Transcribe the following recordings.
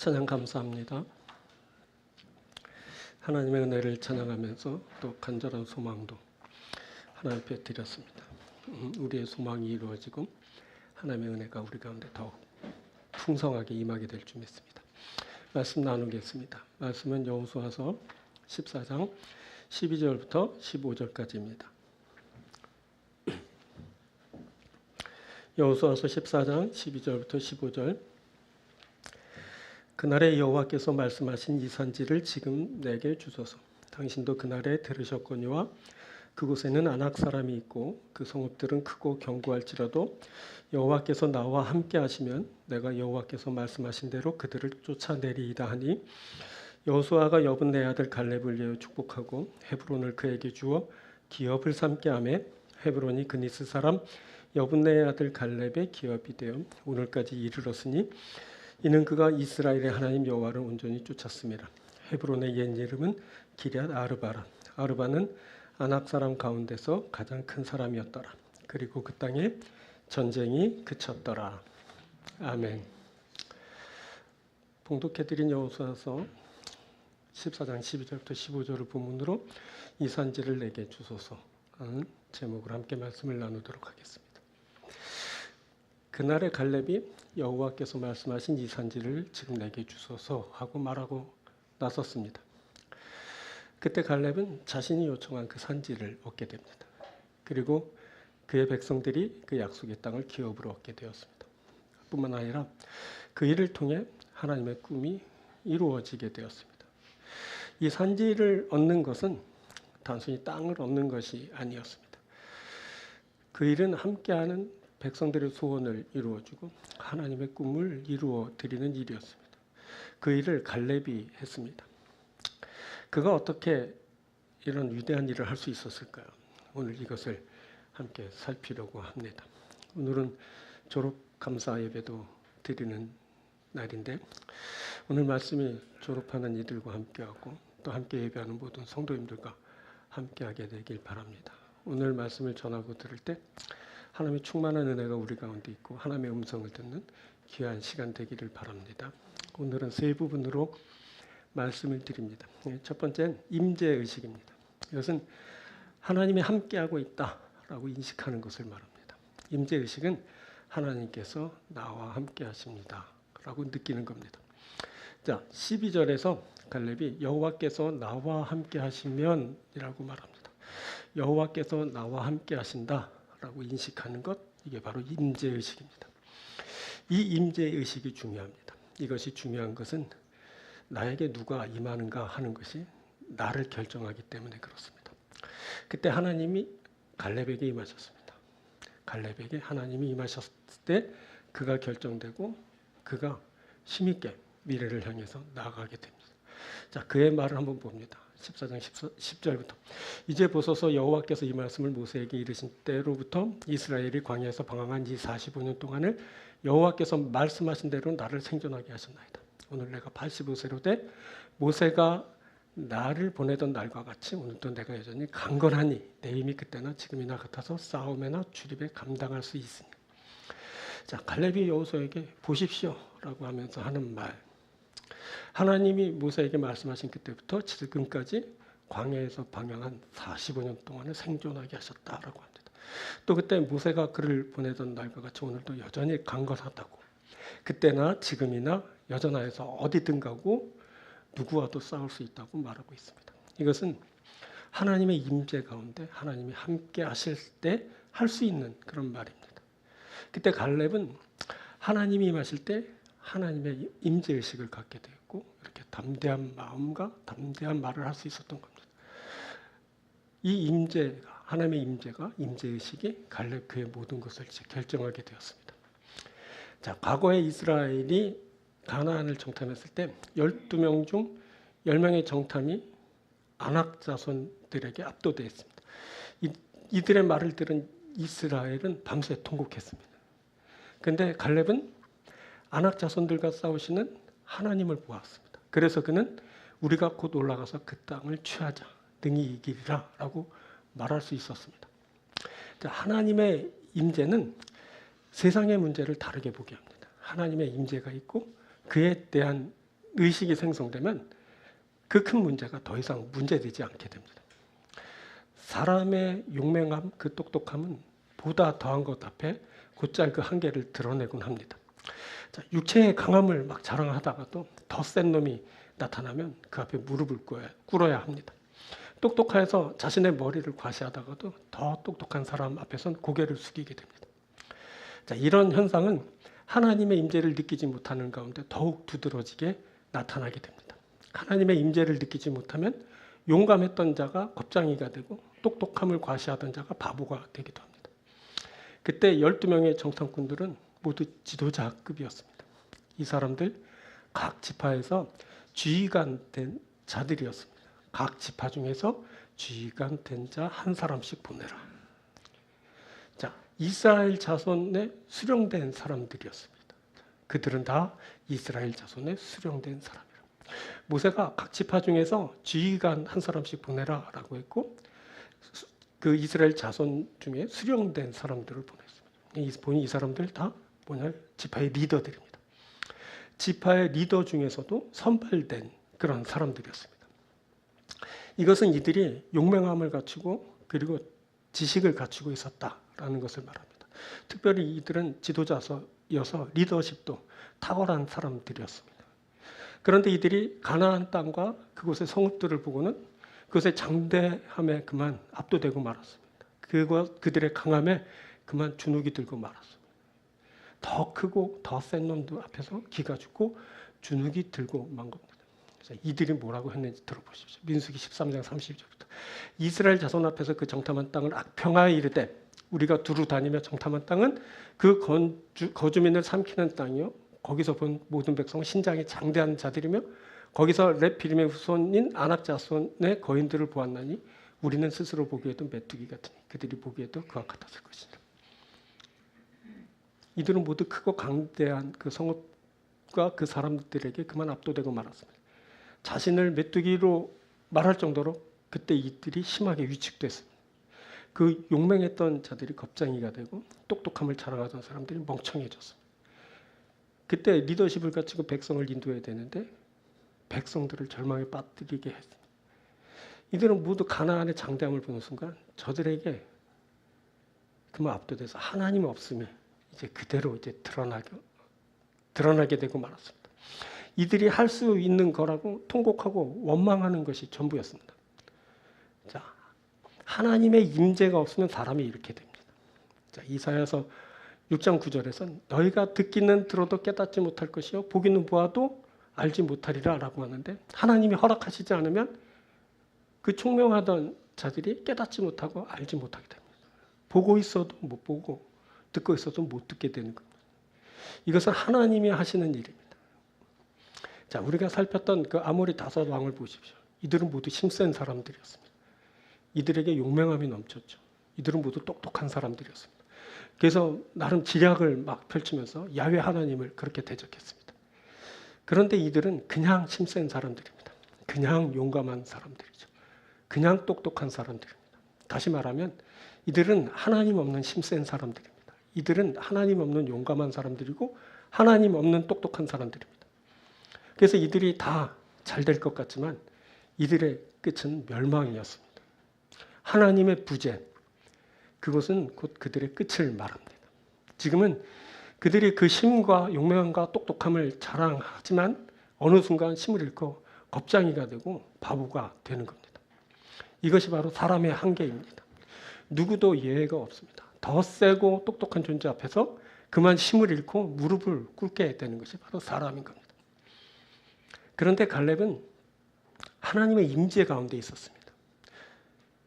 찬양 감사합니다. 하나님의 은혜를 찬양하면서 또 간절한 소망도 하나님 앞에 드렸습니다. 우리의 소망이 이루어지고 하나님의 은혜가 우리 가운데 더욱 풍성하게 임하게 될 줄 믿습니다. 말씀 나누겠습니다. 말씀은 여호수아서 14장 12절부터 15절까지입니다. 여호수아서 14장 12절부터 15절. 그날에 여호와께서 말씀하신 이 산지를 지금 내게 주소서. 당신도 그날에 들으셨거니와 그곳에는 아낙 사람이 있고 그 성읍들은 크고 견고할지라도 여호와께서 나와 함께 하시면 내가 여호와께서 말씀하신 대로 그들을 쫓아내리이다 하니, 여호수아가 여분네 아들 갈렙을 위하여 축복하고 헤브론을 그에게 주어 기업을 삼게 하매 헤브론이 그니스 사람 여분네 아들 갈렙의 기업이 되어 오늘까지 이르렀으니, 이는 그가 이스라엘의 하나님 여호와를 온전히 쫓았습니다. 헤브론의 옛 이름은 기럇 아르바라. 아르바는 아낙 사람 가운데서 가장 큰 사람이었더라. 그리고 그 땅에 전쟁이 그쳤더라. 아멘. 봉독해드린 여호수아서 14장 12절부터 15절을 본문으로 이 산지를 내게 주소서 하는 제목으로 함께 말씀을 나누도록 하겠습니다. 그날의 갈렙이 여호와께서 말씀하신 이 산지를 지금 내게 주소서 하고 말하고 나섰습니다. 그때 갈렙은 자신이 요청한 그 산지를 얻게 됩니다. 그리고 그의 백성들이 그 약속의 땅을 기업으로 얻게 되었습니다. 뿐만 아니라 그 일을 통해 하나님의 꿈이 이루어지게 되었습니다. 이 산지를 얻는 것은 단순히 땅을 얻는 것이 아니었습니다. 그 일은 함께하는 백성들의 소원을 이루어주고 하나님의 꿈을 이루어 드리는 일이었습니다. 그 일을 갈렙이 했습니다. 그가 어떻게 이런 위대한 일을 할 수 있었을까요? 오늘 이것을 함께 살피려고 합니다. 오늘은 졸업 감사 예배도 드리는 날인데, 오늘 말씀이 졸업하는 이들과 함께하고 또 함께 예배하는 모든 성도님들과 함께하게 되길 바랍니다. 오늘 말씀을 전하고 들을 때 하나님의 충만한 은혜가 우리 가운데 있고 하나님의 음성을 듣는 귀한 시간 되기를 바랍니다. 오늘은 세 부분으로 말씀을 드립니다. 첫 번째는 임재의식입니다. 이것은 하나님이 함께하고 있다라고 인식하는 것을 말합니다. 임재의식은 하나님께서 나와 함께하십니다 라고 느끼는 겁니다. 자, 12절에서 갈렙이 여호와께서 나와 함께하시면 이라고 말합니다. 여호와께서 나와 함께하신다 라고 인식하는 것, 이게 바로 임재의식입니다. 이 임재의식이 중요합니다. 이것이 중요한 것은 나에게 누가 임하는가 하는 것이 나를 결정하기 때문에 그렇습니다. 그때 하나님이 갈렙에게 임하셨습니다. 갈렙에게 하나님이 임하셨을 때 그가 결정되고 그가 힘있게 미래를 향해서 나아가게 됩니다. 자, 그의 말을 한번 봅니다. 14장 10절부터. 이제 보소서, 여호와께서 이 말씀을 모세에게 이르신 때로부터 이스라엘이 광야에서 방황한 이 45년 동안을 여호와께서 말씀하신 대로 나를 생존하게 하셨나이다. 오늘 내가 85세로 돼 모세가 나를 보내던 날과 같이 오늘도 내가 여전히 강건하니 내 힘이 그때나 지금이나 같아서 싸움에나 출입에 감당할 수 있으니. 자, 갈렙이 여호수아에게 보십시오 라고 하면서 하는 말, 하나님이 모세에게 말씀하신 그때부터 지금까지 광야에서 방황한 45년 동안을 생존하게 하셨다라고 합니다. 또 그때 모세가 그를 보내던 날과 같이 오늘도 여전히 강건하다고, 그때나 지금이나 여전하여서 어디든 가고 누구와도 싸울 수 있다고 말하고 있습니다. 이것은 하나님의 임재 가운데 하나님이 함께 하실 때 할 수 있는 그런 말입니다. 그때 갈렙은 하나님이 임하실 때 하나님의 임재의식을 갖게 되었고, 이렇게 담대한 마음과 담대한 말을 할 수 있었던 겁니다. 이 임재가, 하나님의 임재가, 임재의식이 갈렙 그의 모든 것을 결정하게 되었습니다. 자, 과거에 이스라엘이 가나안을 정탐했을 때 12명 중 10명의 정탐이 아낙 자손들에게 압도되었습니다. 이들의 말을 들은 이스라엘은 밤새 통곡했습니다. 그런데 갈렙은 아낙 자손들과 싸우시는 하나님을 보았습니다. 그래서 그는 우리가 곧 올라가서 그 땅을 취하자, 능히 이기리라 라고 말할 수 있었습니다. 자, 하나님의 임재는 세상의 문제를 다르게 보게 합니다. 하나님의 임재가 있고 그에 대한 의식이 생성되면 그 큰 문제가 더 이상 문제되지 않게 됩니다. 사람의 용맹함, 그 똑똑함은 보다 더한 것 앞에 곧잘 그 한계를 드러내곤 합니다. 자, 육체의 강함을 막 자랑하다가도 더 센 놈이 나타나면 그 앞에 무릎을 꿇어야 합니다. 똑똑해서 자신의 머리를 과시하다가도 더 똑똑한 사람 앞에선 고개를 숙이게 됩니다. 자, 이런 현상은 하나님의 임재를 느끼지 못하는 가운데 더욱 두드러지게 나타나게 됩니다. 하나님의 임재를 느끼지 못하면 용감했던 자가 겁쟁이가 되고 똑똑함을 과시하던 자가 바보가 되기도 합니다. 그때 12명의 정탐꾼들은 모두 지도자급이었습니다. 이 사람들 각 지파에서 지휘관 된 자들이었습니다. 각 지파 중에서 지휘관 된 자 한 사람씩 보내라. 자, 이스라엘 자손에 수령된 사람들이었습니다. 그들은 다 이스라엘 자손에 수령된 사람이라. 모세가 각 지파 중에서 지휘관 한 사람씩 보내라라고 했고 그 이스라엘 자손 중에 수령된 사람들을 보냈습니다. 이 사람들 다 뭐냐? 지파의 리더들입니다. 지파의 리더 중에서도 선발된 그런 사람들이었습니다. 이것은 이들이 용맹함을 갖추고 그리고 지식을 갖추고 있었다라는 것을 말합니다. 특별히 이들은 지도자여서 리더십도 탁월한 사람들이었습니다. 그런데 이들이 가나안 땅과 그곳의 성읍들을 보고는 그것의 장대함에 그만 압도되고 말았습니다. 그들의 강함에 그만 주눅이 들고 말았습니다. 더 크고 더 센 놈들 앞에서 기가 죽고 주눅이 들고 만 겁니다. 그래서 이들이 뭐라고 했는지 들어보십시오. 민수기 13장 30절부터 이스라엘 자손 앞에서 그 정탐한 땅을 악평하여 이르되 우리가 두루 다니며 정탐한 땅은 그 거주민을 삼키는 땅이요 거기서 본 모든 백성은 신장이 장대한 자들이며 거기서 렙필림의 후손인 아낙 자손의 거인들을 보았나니 우리는 스스로 보기에도 메뚜기 같으니 그들이 보기에도 그와 같았을 것이라. 이들은 모두 크고 강대한 그 성읍과 그 사람들에게 그만 압도되고 말았습니다. 자신을 메뚜기로 말할 정도로 그때 이들이 심하게 위축됐습니다. 그 용맹했던 자들이 겁쟁이가 되고 똑똑함을 자랑하던 사람들이 멍청해졌습니다. 그때 리더십을 갖추고 백성을 인도해야 되는데 백성들을 절망에 빠뜨리게 했습니다. 이들은 모두 가나안의 장대함을 보는 순간 저들에게 그만 압도돼서 하나님 없음이 이제 그대로 이제 드러나게 되고 말았습니다. 이들이 할 수 있는 거라고 통곡하고 원망하는 것이 전부였습니다. 자, 하나님의 임재가 없으면 사람이 이렇게 됩니다. 자, 이사야서 6장 9절에서는 너희가 듣기는 들어도 깨닫지 못할 것이요 보기는 보아도 알지 못하리라 라고 하는데 하나님이 허락하시지 않으면 그 총명하던 자들이 깨닫지 못하고 알지 못하게 됩니다. 보고 있어도 못 보고 듣고 있어도 못 듣게 되는 겁니다. 이것은 하나님이 하시는 일입니다. 자, 우리가 살폈던 그 아모리 5 왕을 보십시오. 이들은 모두 힘센 사람들이었습니다. 이들에게 용맹함이 넘쳤죠. 이들은 모두 똑똑한 사람들이었습니다. 그래서 나름 지략을 막 펼치면서 야훼 하나님을 그렇게 대적했습니다. 그런데 이들은 그냥 힘센 사람들입니다. 그냥 용감한 사람들이죠. 그냥 똑똑한 사람들입니다. 다시 말하면 이들은 하나님 없는 힘센 사람들입니다. 이들은 하나님 없는 용감한 사람들이고 하나님 없는 똑똑한 사람들입니다. 그래서 이들이 다 잘 될 것 같지만 이들의 끝은 멸망이었습니다. 하나님의 부재, 그것은 곧 그들의 끝을 말합니다. 지금은 그들이 그 힘과 용맹함과 똑똑함을 자랑하지만 어느 순간 힘을 잃고 겁쟁이가 되고 바보가 되는 겁니다. 이것이 바로 사람의 한계입니다. 누구도 예외가 없습니다. 더 세고 똑똑한 존재 앞에서 그만 힘을 잃고 무릎을 꿇게 되는 것이 바로 사람인 겁니다. 그런데 갈렙은 하나님의 임재 가운데 있었습니다.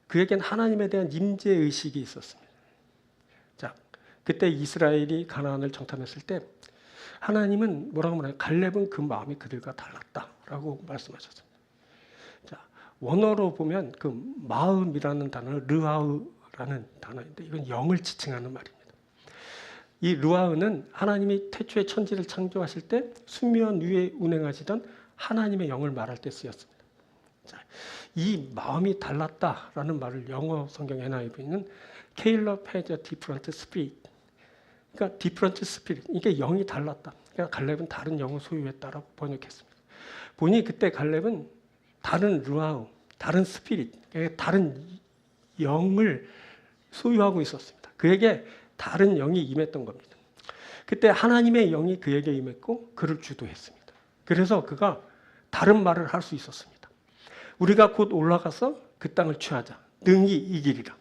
그에겐 하나님에 대한 임재 의식이 있었습니다. 자, 그때 이스라엘이 가나안을 정탐했을 때 하나님은 뭐라고 말해요? 갈렙은 그 마음이 그들과 달랐다라고 말씀하셨습니다. 자, 원어로 보면 그 마음이라는 단어는 르아우라는 단어인데 이건 영을 지칭하는 말입니다. 이 르아우는 하나님이 태초에 천지를 창조하실 때 수면 위에 운행하시던 하나님의 영을 말할 때 쓰였습니다. 자, 이 마음이 달랐다라는 말을 영어 성경 NIV는 Caleb has a different spirit. 그러니까 different spirit. 이게 영이 달랐다. 그러니까 갈렙은 다른 영을 소유했다라고 번역했습니다. 보니 그때 갈렙은 다른 루아우, 다른 스피릿, 다른 영을 소유하고 있었습니다. 그에게 다른 영이 임했던 겁니다. 그때 하나님의 영이 그에게 임했고 그를 주도했습니다. 그래서 그가 다른 말을 할 수 있었습니다. 우리가 곧 올라가서 그 땅을 취하자. 능히 이기리라.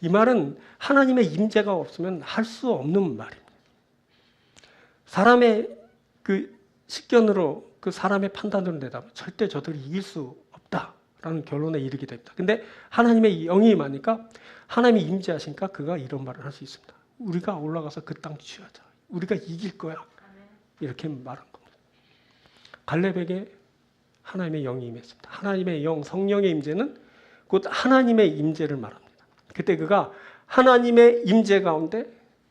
이 말은 하나님의 임재가 없으면 할 수 없는 말입니다. 사람의 그 식견으로 그 사람의 판단으로 내다보면 절대 저들이 이길 수 없다라는 결론에 이르게 됩니다. 근데 하나님의 영이 임하니까 하나님이 임재하시니까 그가 이런 말을 할 수 있습니다. 우리가 올라가서 그 땅 취하자. 우리가 이길 거야. 이렇게 말한 겁니다. 갈렙에게 하나님의 영이 임했습니다. 하나님의 영, 성령의 임재는 곧 하나님의 임재를 말합니다. 그때 그가 하나님의 임재 가운데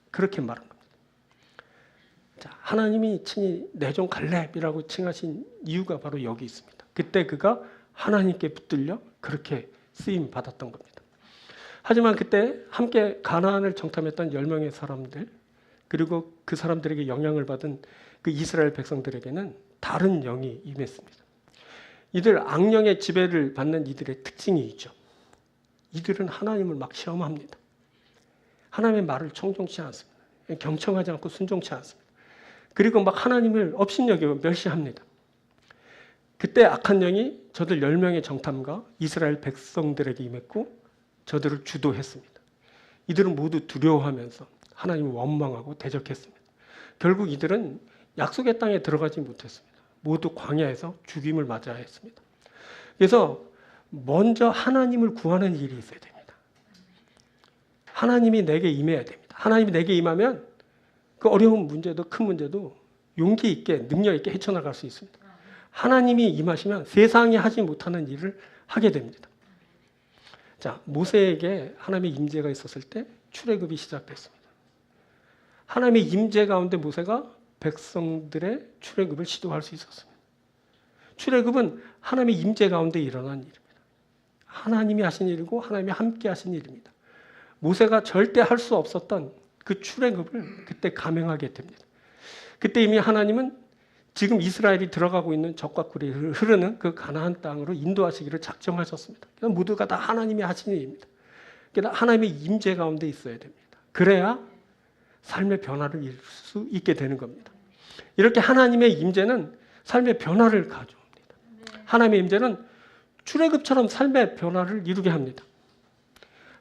그렇게 말한 겁니다. 자, 하나님이 친히 내 종 갈렙이라고 칭하신 이유가 바로 여기 있습니다. 그때 그가 하나님께 붙들려 그렇게 쓰임 받았던 겁니다. 하지만 그때 함께 가나안을 정탐했던 10명의 사람들, 그리고 그 사람들에게 영향을 받은 그 이스라엘 백성들에게는 다른 영이 임했습니다. 이들 악령의 지배를 받는 이들의 특징이 있죠. 이들은 하나님을 막 시험합니다. 하나님의 말을 청종치 않습니다. 경청하지 않고 순종치 않습니다. 그리고 막 하나님을 업신여기고 멸시합니다. 그때 악한 영이 저들 10명의 정탐과 이스라엘 백성들에게 임했고 저들을 주도했습니다. 이들은 모두 두려워하면서 하나님을 원망하고 대적했습니다. 결국 이들은 약속의 땅에 들어가지 못했습니다. 모두 광야에서 죽임을 맞아야 했습니다. 그래서 먼저 하나님을 구하는 일이 있어야 됩니다. 하나님이 내게 임해야 됩니다. 하나님이 내게 임하면 그 어려운 문제도 큰 문제도 용기 있게 능력 있게 헤쳐나갈 수 있습니다. 하나님이 임하시면 세상이 하지 못하는 일을 하게 됩니다. 자, 모세에게 하나님의 임재가 있었을 때 출애굽이 시작됐습니다. 하나님의 임재 가운데 모세가 백성들의 출애굽을 시도할 수 있었습니다. 출애굽은 하나님의 임재 가운데 일어난 일입니다. 하나님이 하신 일이고 하나님이 함께 하신 일입니다. 모세가 절대 할 수 없었던 그 출애굽을 그때 감행하게 됩니다. 그때 이미 하나님은 지금 이스라엘이 들어가고 있는 적과 꿀이 흐르는 그 가나안 땅으로 인도하시기를 작정하셨습니다. 모두가 다 하나님이 하신 일입니다. 하나님의 임재 가운데 있어야 됩니다. 그래야 삶의 변화를 이룰 수 있게 되는 겁니다. 이렇게 하나님의 임재는 삶의 변화를 가져옵니다. 하나님의 임재는 출애굽처럼 삶의 변화를 이루게 합니다.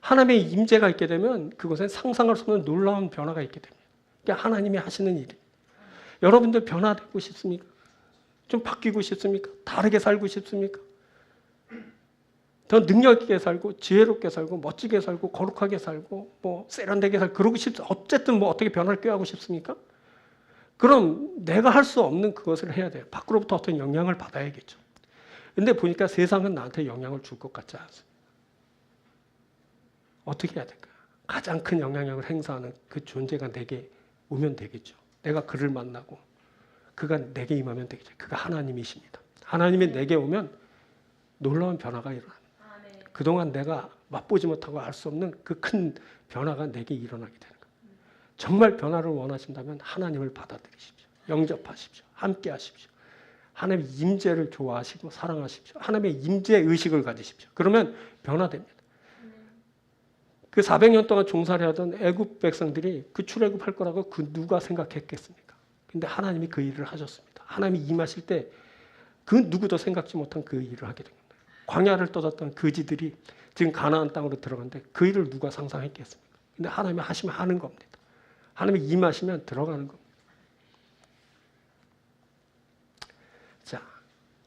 하나님의 임재가 있게 되면 그곳에 상상할 수 없는 놀라운 변화가 있게 됩니다. 그게 하나님이 하시는 일입니다. 여러분들 변화되고 싶습니까? 좀 바뀌고 싶습니까? 다르게 살고 싶습니까? 더 능력 있게 살고 지혜롭게 살고 멋지게 살고 거룩하게 살고 뭐 세련되게 살고 그러고 싶습니다. 어쨌든 뭐 어떻게 변화를 꾀하고 싶습니까? 그럼 내가 할 수 없는 그것을 해야 돼요. 밖으로부터 어떤 영향을 받아야겠죠. 근데 보니까 세상은 나한테 영향을 줄 것 같지 않습니다. 어떻게 해야 될까요? 가장 큰 영향력을 행사하는 그 존재가 내게 오면 되겠죠. 내가 그를 만나고 그가 내게 임하면 되겠죠. 그가 하나님이십니다. 하나님이 내게 오면 놀라운 변화가 일어납니다. 그동안 내가 맛보지 못하고 알 수 없는 그 큰 변화가 내게 일어나게 되는 겁니다. 정말 변화를 원하신다면 하나님을 받아들이십시오. 영접하십시오. 함께 하십시오. 하나님의 임재를 좋아하시고 사랑하십시오. 하나님의 임재 의식을 가지십시오. 그러면 변화됩니다. 그 400년 동안 종살이 하던 애굽 백성들이 그 출애굽할 거라고 그 누가 생각했겠습니까? 근데 하나님이 그 일을 하셨습니다. 하나님이 임하실 때 그 누구도 생각지 못한 그 일을 하게 된 겁니다. 광야를 떠났던 그지들이 지금 가나안 땅으로 들어갔는데 그 일을 누가 상상했겠습니까? 근데 하나님이 하시면 하는 겁니다. 하나님이 임하시면 들어가는 겁니다. 자,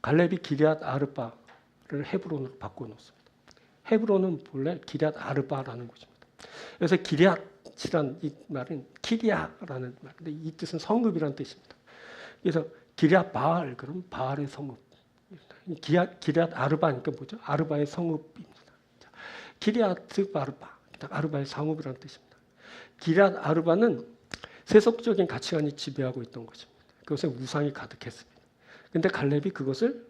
갈렙이 기럇 아르바를 헤브론으로 바꿔놓습니다. 헤브론은 본래 기럇 아르바라는 곳입니다. 그래서 기럇이란 이 말은 키리아라는 말인데 이 뜻은 성읍이라는 뜻입니다. 그래서 기럇 바알 그럼 바알의 성읍. 기럇 아르바니까 뭐죠? 아르바의 성읍입니다. 기럇 아르바, 아르바의 성읍이라는 뜻입니다. 기럇 아르바는 세속적인 가치관이 지배하고 있던 것입니다. 그것에 우상이 가득했습니다. 그런데 갈렙이 그것을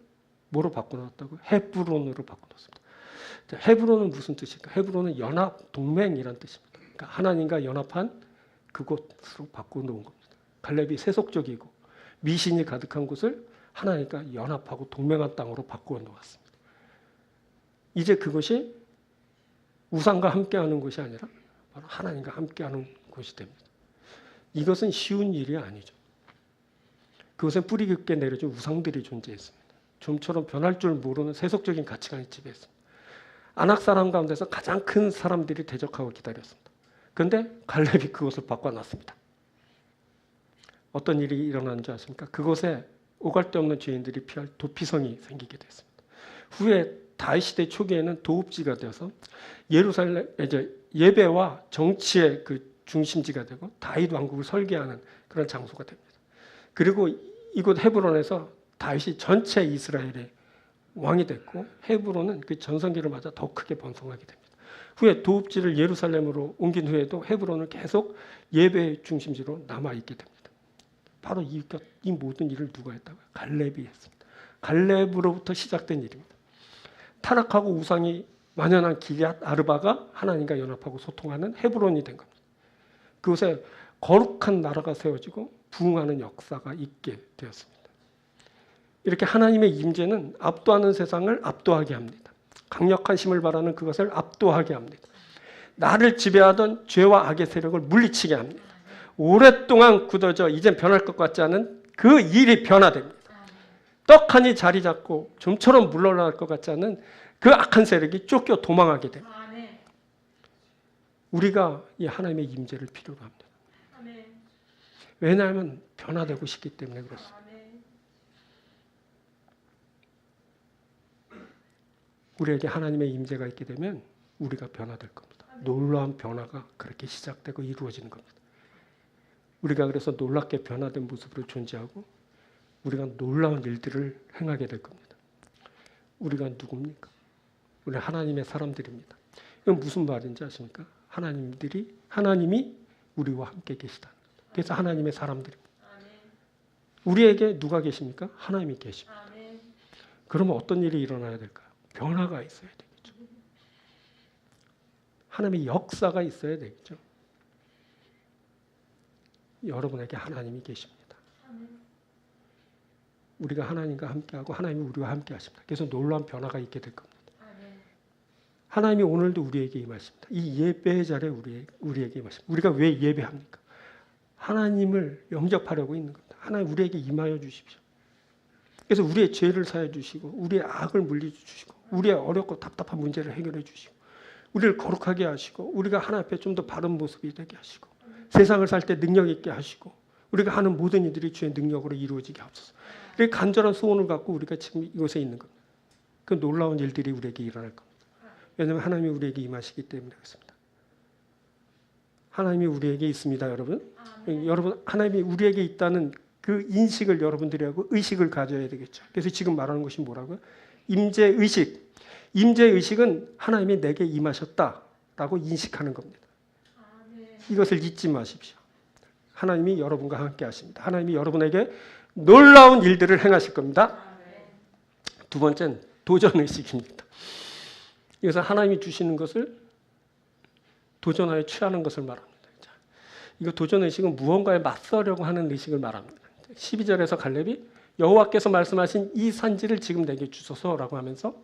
뭐로 바꿔놨다고? 헤브론으로 바꿔놨습니다. 헤브론은 무슨 뜻일까? 헤브론은 연합, 동맹이란 뜻입니다. 그러니까 하나님과 연합한 그곳으로 바꿔놓은 겁니다. 갈렙이 세속적이고 미신이 가득한 곳을 하나님과 연합하고 동맹한 땅으로 바꾸어 놓았습니다. 이제 그것이 우상과 함께하는 것이 아니라 바로 하나님과 함께하는 곳이 됩니다. 이것은 쉬운 일이 아니죠. 그것은 뿌리 깊게 내려진 우상들이 존재했습니다. 좀처럼 변할 줄 모르는 세속적인 가치관이 지배했습니다. 아낙 사람 가운데서 가장 큰 사람들이 대적하고 기다렸습니다. 그런데 갈렙이 그것을 바꿔놨습니다. 어떤 일이 일어난지 아십니까? 그곳에 오갈 데 없는 죄인들이 피할 도피성이 생기게 됐습니다. 후에 다윗 시대 초기에는 도읍지가 되어서 예루살렘 이제 예배와 정치의 그 중심지가 되고 다윗 왕국을 설계하는 그런 장소가 됩니다. 그리고 이곳 헤브론에서 다윗이 전체 이스라엘의 왕이 됐고 헤브론은 그 전성기를 맞아 더 크게 번성하게 됩니다. 후에 도읍지를 예루살렘으로 옮긴 후에도 헤브론은 계속 예배의 중심지로 남아있게 됩니다. 바로 이 모든 일을 누가 했다고요? 갈렙이 했습니다. 갈렙으로부터 시작된 일입니다. 타락하고 우상이 만연한 길앗 아르바가 하나님과 연합하고 소통하는 헤브론이 된 겁니다. 그곳에 거룩한 나라가 세워지고 부흥하는 역사가 있게 되었습니다. 이렇게 하나님의 임재는 압도하는 세상을 압도하게 합니다. 강력한 힘을 바라는 그것을 압도하게 합니다. 나를 지배하던 죄와 악의 세력을 물리치게 합니다. 오랫동안 굳어져 이젠 변할 것 같지 않은 그 일이 변화됩니다. 떡하니 자리 잡고 좀처럼 물러날 것 같지 않은 그 악한 세력이 쫓겨 도망하게 됩니다. 우리가 이 하나님의 임재를 필요로 합니다. 왜냐하면 변화되고 싶기 때문에 그렇습니다. 우리에게 하나님의 임재가 있게 되면 우리가 변화될 겁니다. 놀라운 변화가 그렇게 시작되고 이루어지는 겁니다. 우리가 그래서 놀랍게 변화된 모습으로 존재하고 우리가 놀라운 일들을 행하게 될 겁니다. 우리가 누굽니까? 우리 하나님의 사람들입니다. 이건 무슨 말인지 아십니까? 하나님이 우리와 함께 계시다. 그래서 하나님의 사람들입니다. 우리에게 누가 계십니까? 하나님이 계십니다. 그러면 어떤 일이 일어나야 될까요? 변화가 있어야 되겠죠. 하나님의 역사가 있어야 되겠죠. 여러분에게 하나님이 계십니다. 우리가 하나님과 함께하고 하나님이 우리와 함께 하십니다. 그래서 놀라운 변화가 있게 될 겁니다. 하나님이 오늘도 우리에게 임하십니다. 이 예배의 자리에 우리에게 임하십니다. 우리가 왜 예배합니까? 하나님을 영접하려고 있는 겁니다. 하나님 우리에게 임하여 주십시오. 그래서 우리의 죄를 사해 주시고 우리의 악을 물리주시고 우리의 어렵고 답답한 문제를 해결해 주시고 우리를 거룩하게 하시고 우리가 하나님 앞에 좀 더 바른 모습이 되게 하시고 세상을 살 때 능력 있게 하시고 우리가 하는 모든 일들이 주의 능력으로 이루어지게 하옵소서. 이렇게 간절한 소원을 갖고 우리가 지금 이곳에 있는 겁니다. 그 놀라운 일들이 우리에게 일어날 겁니다. 왜냐하면 하나님이 우리에게 임하시기 때문에 그렇습니다. 하나님이 우리에게 있습니다, 여러분. 여러분 하나님이 우리에게 있다는 그 인식을 여러분들이 하고 의식을 가져야 되겠죠. 그래서 지금 말하는 것이 뭐라고요? 임재의식. 임재의식은 하나님이 내게 임하셨다라고 인식하는 겁니다. 이것을 잊지 마십시오. 하나님이 여러분과 함께 하십니다. 하나님이 여러분에게 놀라운 일들을 행하실 겁니다. 두 번째는 도전의식입니다. 이것은 하나님이 주시는 것을 도전하여 취하는 것을 말합니다. 이거 도전의식은 무언가에 맞서려고 하는 의식을 말합니다. 12절에서 갈렙이 여호와께서 말씀하신 이 산지를 지금 내게 주소서라고 하면서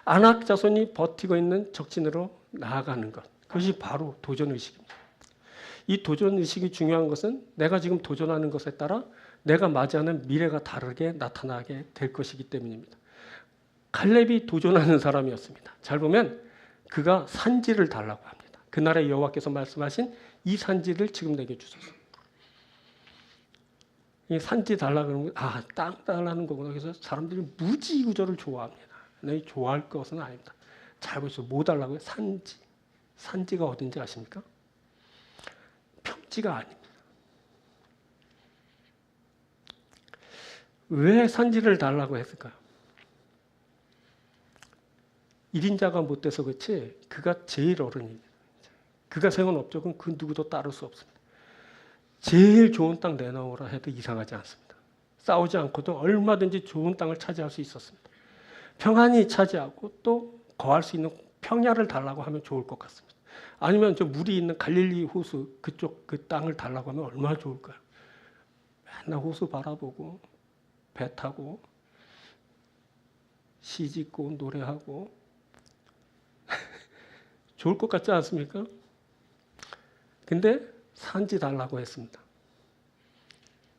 아낙 자손이 버티고 있는 적진으로 나아가는 것. 그것이 바로 도전의식입니다. 이 도전의식이 중요한 것은 내가 지금 도전하는 것에 따라 내가 맞이하는 미래가 다르게 나타나게 될 것이기 때문입니다. 갈렙이 도전하는 사람이었습니다. 잘 보면 그가 산지를 달라고 합니다. 그날의 여호와께서 말씀하신 이 산지를 지금 내게 주소서. 이 산지 달라고 그러면 땅 달라는 거구나. 그래서 사람들이 무지구조를 좋아합니다. 네, 좋아할 것은 아닙니다. 잘 보세요. 뭐 달라고요? 산지. 산지가 어딘지 아십니까? 평지가 아닙니다. 왜 산지를 달라고 했을까요? 1인자가 못 돼서 그렇지 그가 제일 어른입니다. 그가 세운 업적은 그 누구도 따를 수 없습니다. 제일 좋은 땅 내놓으라 해도 이상하지 않습니다. 싸우지 않고도 얼마든지 좋은 땅을 차지할 수 있었습니다. 평안히 차지하고 또 거할 수 있는 평야를 달라고 하면 좋을 것 같습니다. 아니면 저 물이 있는 갈릴리 호수 그쪽 그 땅을 달라고 하면 얼마나 좋을까요? 맨날 호수 바라보고 배 타고 시 짓고 노래하고 좋을 것 같지 않습니까? 근데 산지 달라고 했습니다.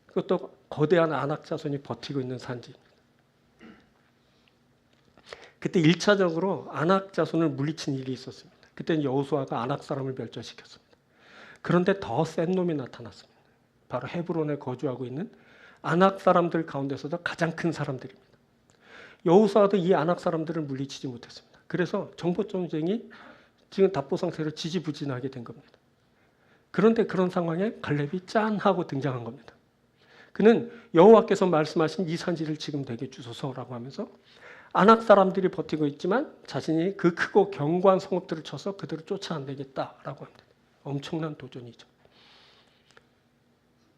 그것도 거대한 안악 자손이 버티고 있는 산지입니다. 그때 1차적으로 안악 자손을 물리친 일이 있었습니다. 그때는 여호수아가 안악 사람을 멸절시켰습니다. 그런데 더 센 놈이 나타났습니다. 바로 헤브론에 거주하고 있는 안악 사람들 가운데서도 가장 큰 사람들입니다. 여호수아도 이 안악 사람들을 물리치지 못했습니다. 그래서 정복 전쟁이 지금 답보 상태로 지지부진하게 된 겁니다. 그런데 그런 상황에 갈렙이 짠 하고 등장한 겁니다. 그는 여호와께서 말씀하신 이 산지를 지금 내게 주소서라고 하면서 안악 사람들이 버티고 있지만 자신이 그 크고 견고한 성읍들을 쳐서 그들을 쫓아내겠다라고 합니다. 엄청난 도전이죠.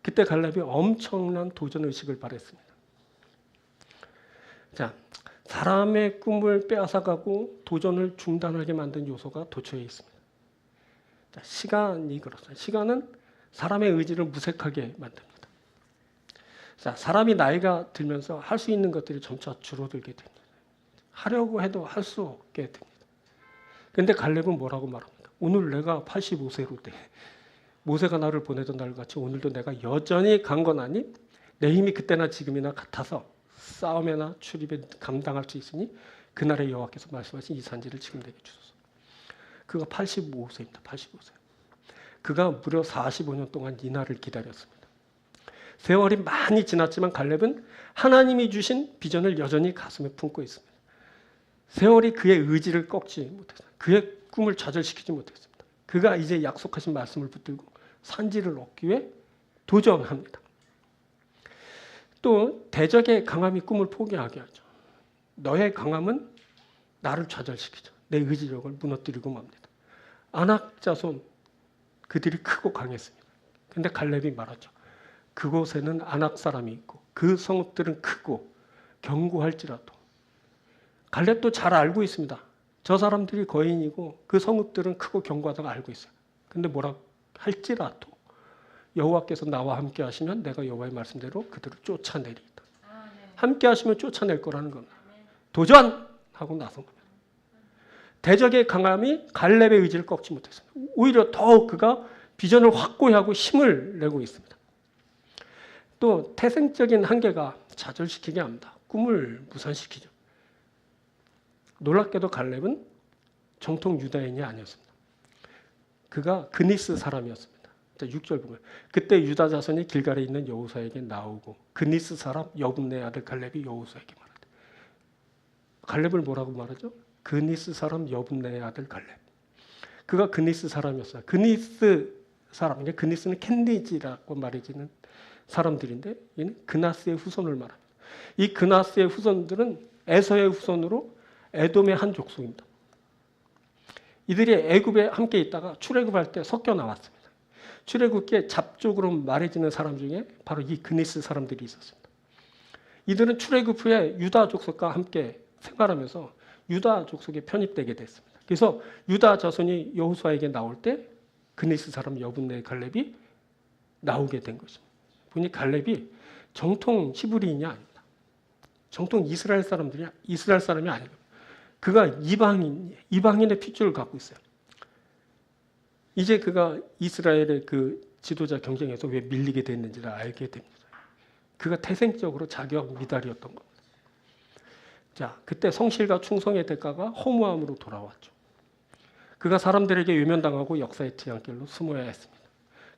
그때 갈렙이 엄청난 도전 의식을 발했습니다. 자, 사람의 꿈을 빼앗아가고 도전을 중단하게 만든 요소가 도처에 있습니다. 자, 시간이 그렇습니다. 시간은 사람의 의지를 무색하게 만듭니다. 자, 사람이 나이가 들면서 할 수 있는 것들이 점차 줄어들게 됩니다. 하려고 해도 할 수 없게 됩니다. 그런데 갈렙은 뭐라고 말합니까? 오늘 내가 85세로 돼. 모세가 나를 보내던 날 같이 오늘도 내가 여전히 강건하니 내 힘이 그때나 지금이나 같아서 싸움에나 출입에 감당할 수 있으니 그날의 여호와께서 말씀하신 이 산지를 지금 내게 주소서. 그가 85세입니다. 85세. 그가 무려 45년 동안 이 날을 기다렸습니다. 세월이 많이 지났지만 갈렙은 하나님이 주신 비전을 여전히 가슴에 품고 있습니다. 세월이 그의 의지를 꺾지 못했습니다. 그의 꿈을 좌절시키지 못했습니다. 그가 이제 약속하신 말씀을 붙들고 산지를 얻기 위해 도전합니다. 또 대적의 강함이 꿈을 포기하게 하죠. 너의 강함은 나를 좌절시키죠. 내 의지력을 무너뜨리고 맙니다. 안악 자손 그들이 크고 강했습니다. 그런데 갈렙이 말하죠. 그곳에는 안악 사람이 있고 그 성읍들은 크고 견고할지라도. 갈렙도 잘 알고 있습니다. 저 사람들이 거인이고 그 성읍들은 크고 견고하다고 알고 있어요. 그런데 뭐라 할지라도 여호와께서 나와 함께 하시면 내가 여호와의 말씀대로 그들을 쫓아내리이다. 함께 하시면 쫓아낼 거라는 겁니다. 도전하고 나선 겁니다. 대적의 강함이 갈렙의 의지를 꺾지 못했습니다. 오히려 더욱 그가 비전을 확고히 하고 힘을 내고 있습니다. 또 태생적인 한계가 좌절시키게 합니다. 꿈을 무산시키죠. 놀랍게도 갈렙은 정통 유다인이 아니었습니다. 그가 그니스 사람이었습니다. 6절 보면 그때 유다 자손이 길갈에 있는 여호수아에게 나오고 그니스 사람 여분네 아들 갈렙이 여호수아에게 말하되. 갈렙을 뭐라고 말하죠? 그니스 사람 여분네 아들 갈렙. 그가 그니스 사람이었어요. 그니스 사람, 그니스는 켄디지라고 말해지는 사람들인데 얘는 그나스의 후손을 말합니다. 이 그나스의 후손들은 에서의 후손으로 에돔의 한 족속입니다. 이들이 애굽에 함께 있다가 출애굽할 때 섞여 나왔습니다. 출애굽기에 잡족으로 말해지는 사람 중에 바로 이 그니스 사람들이 있었습니다. 이들은 출애굽 후에 유다 족속과 함께 생활하면서 유다 족속에 편입되게 됐습니다. 그래서 유다 자손이 여호수아에게 나올 때 그니스 사람 여분네 갈렙이 나오게 된 것입니다. 보니 갈렙이 정통 히브리인이 아닙니다. 정통 이스라엘 사람이 아닙니다. 그가 이방인의 핏줄을 갖고 있어요. 이제 그가 이스라엘의 그 지도자 경쟁에서 왜 밀리게 됐는지를 알게 됩니다. 그가 태생적으로 자격 미달이었던 겁니다. 자, 그때 성실과 충성의 대가가 허무함으로 돌아왔죠. 그가 사람들에게 외면당하고 역사의 뒤안길로 숨어야 했습니다.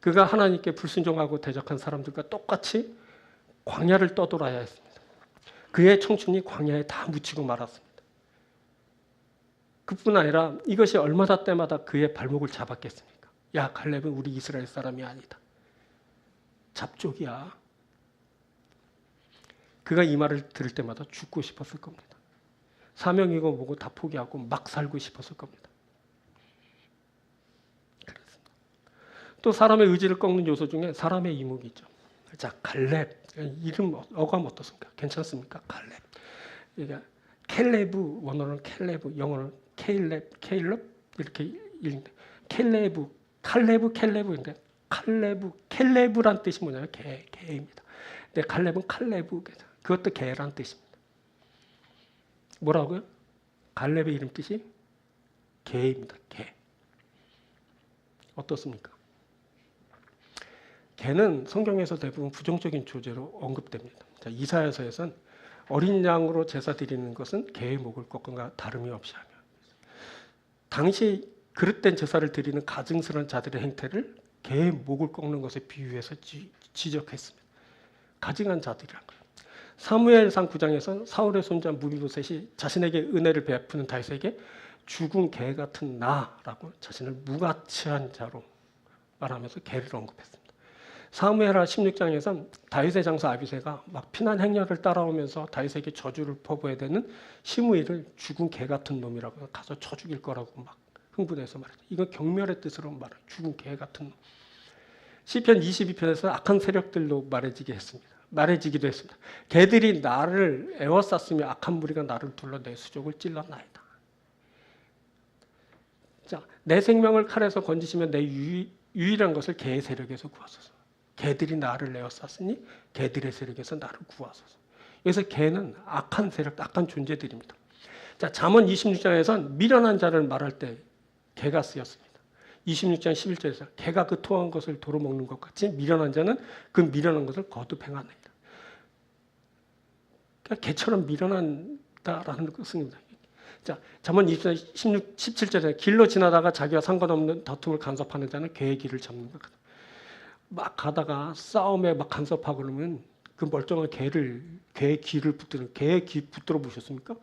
그가 하나님께 불순종하고 대적한 사람들과 똑같이 광야를 떠돌아야 했습니다. 그의 청춘이 광야에 다 묻히고 말았습니다. 그뿐 아니라 이것이 얼마나 때마다 그의 발목을 잡았겠습니까? 야, 갈렙은 우리 이스라엘 사람이 아니다. 잡족이야. 그가 이 말을 들을 때마다 죽고 싶었을 겁니다. 사명이고 뭐고 다 포기하고 막 살고 싶었을 겁니다. 그렇습니다. 또 사람의 의지를 꺾는 요소 중에 사람의 이목이 있죠. 자, 갈렙. 이름 어감 어떻습니까? 괜찮습니까? 갈렙. 그러니까 켈레브, 원어는 켈레브, 영어는 케일렙 이렇게 읽는데 칼레브인데 켈레브란 뜻이 뭐냐면 개입니다. 근데 갈렙은 칼레브, 그것도 개란 뜻입니다. 뭐라고요? 갈렙의 이름 뜻이 개입니다. 개. 어떻습니까? 개는 성경에서 대부분 부정적인 조제로 언급됩니다. 자, 이사야서에선 어린 양으로 제사 드리는 것은 개의 목을 꺾은가 다름이 없이 하며, 당시 그릇된 제사를 드리는 가증스러운 자들의 행태를 개의 목을 꺾는 것에 비유해서 지적했습니다. 가증한 자들이란 거예요. 사무엘상 9장에서 사울의 손자 무비보셋이 자신에게 은혜를 베푸는 다윗에게 죽은 개 같은 나라고 자신을 무가치한 자로 말하면서 개를 언급했습니다. 사무엘하 16장에서 다윗의 장사 아비새가 막 피난 행렬을 따라오면서 다윗에게 저주를 퍼부어야 되는 시므이를 죽은 개 같은 놈이라고 가서 쳐 죽일 거라고 막 흥분해서 말했죠. 이건 경멸의 뜻으로 말해. 죽은 개 같은 놈. 시편 22편에서 악한 세력들로 말해지기도 했습니다. 개들이 나를 에워쌌으며 악한 무리가 나를 둘러 내 수족을 찔렀나이다. 자, 내 생명을 칼에서 건지시며 내 유일한 것을 개의 세력에서 구하소서. 개들이 나를 에워쌌으니 개들의 세력에서 나를 구하소서. 여기서 개는 악한 세력, 악한 존재들입니다. 자, 잠언 26장에서는 미련한 자를 말할 때 개가 쓰였습니다. 26장 11절에서 개가 그 토한 것을 도로 먹는 것 같이 미련한 자는 그 미련한 것을 거듭 행하나이다. 그러니까 개처럼 미련하다라는 것입니다. 자, 잠언 24장 17절에 길로 지나다가 자기와 상관없는 다툼을 간섭하는 자는 개의 길을 잡는 것 같다. 막 가다가 싸움에 막 간섭하고 그러면 그 멀쩡한 개의 귀를 붙드는, 개의 귀 붙들어 보셨습니까?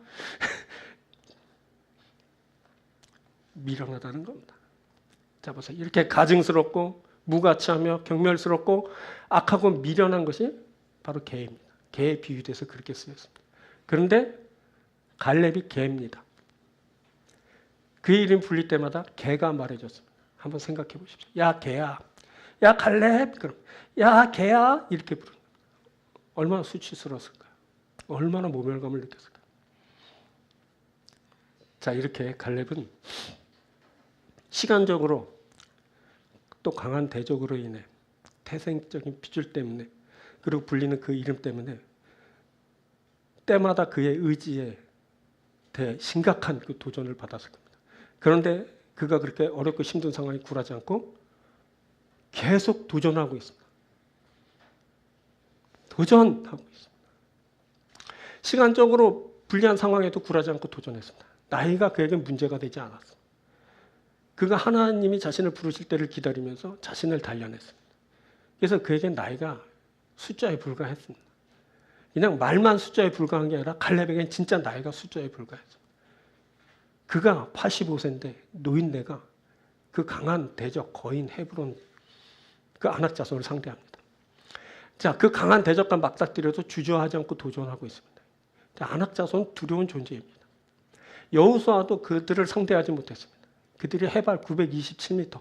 미련하다는 겁니다. 자, 보세요. 이렇게 가증스럽고 무가치하며 경멸스럽고 악하고 미련한 것이 바로 개입니다. 개에 비유돼서 그렇게 쓰였습니다. 그런데 갈렙이 개입니다. 그의 이름 불릴 때마다 개가 말해줬습니다. 한번 생각해 보십시오. 야 개야, 야 갈렙, 그럼 야 개야 이렇게 부르는 겁니다. 얼마나 수치스러웠을까요? 얼마나 모멸감을 느꼈을까요? 자, 이렇게 갈렙은 시간적으로 또 강한 대적으로 인해 태생적인 핏줄 때문에 그리고 불리는 그 이름 때문에 때마다 그의 의지에 대해 심각한 그 도전을 받았을 겁니다. 그런데 그가 그렇게 어렵고 힘든 상황에 굴하지 않고 계속 도전하고 있습니다. 도전하고 있습니다. 시간적으로 불리한 상황에도 굴하지 않고 도전했습니다. 나이가 그에게 문제가 되지 않았습니다. 그가 하나님이 자신을 부르실 때를 기다리면서 자신을 단련했습니다. 그래서 그에게 나이가 숫자에 불과했습니다. 그냥 말만 숫자에 불과한 게 아니라 갈렙에게는 진짜 나이가 숫자에 불과했습니다. 그가 85세인데 노인네가 그 강한 대적 거인 헤브론 그 안악 자손을 상대합니다. 자, 그 강한 대적과 맞닥뜨려도 주저하지 않고 도전하고 있습니다. 안악 자손은 두려운 존재입니다. 여호수아도 그들을 상대하지 못했습니다. 그들이 해발 927m,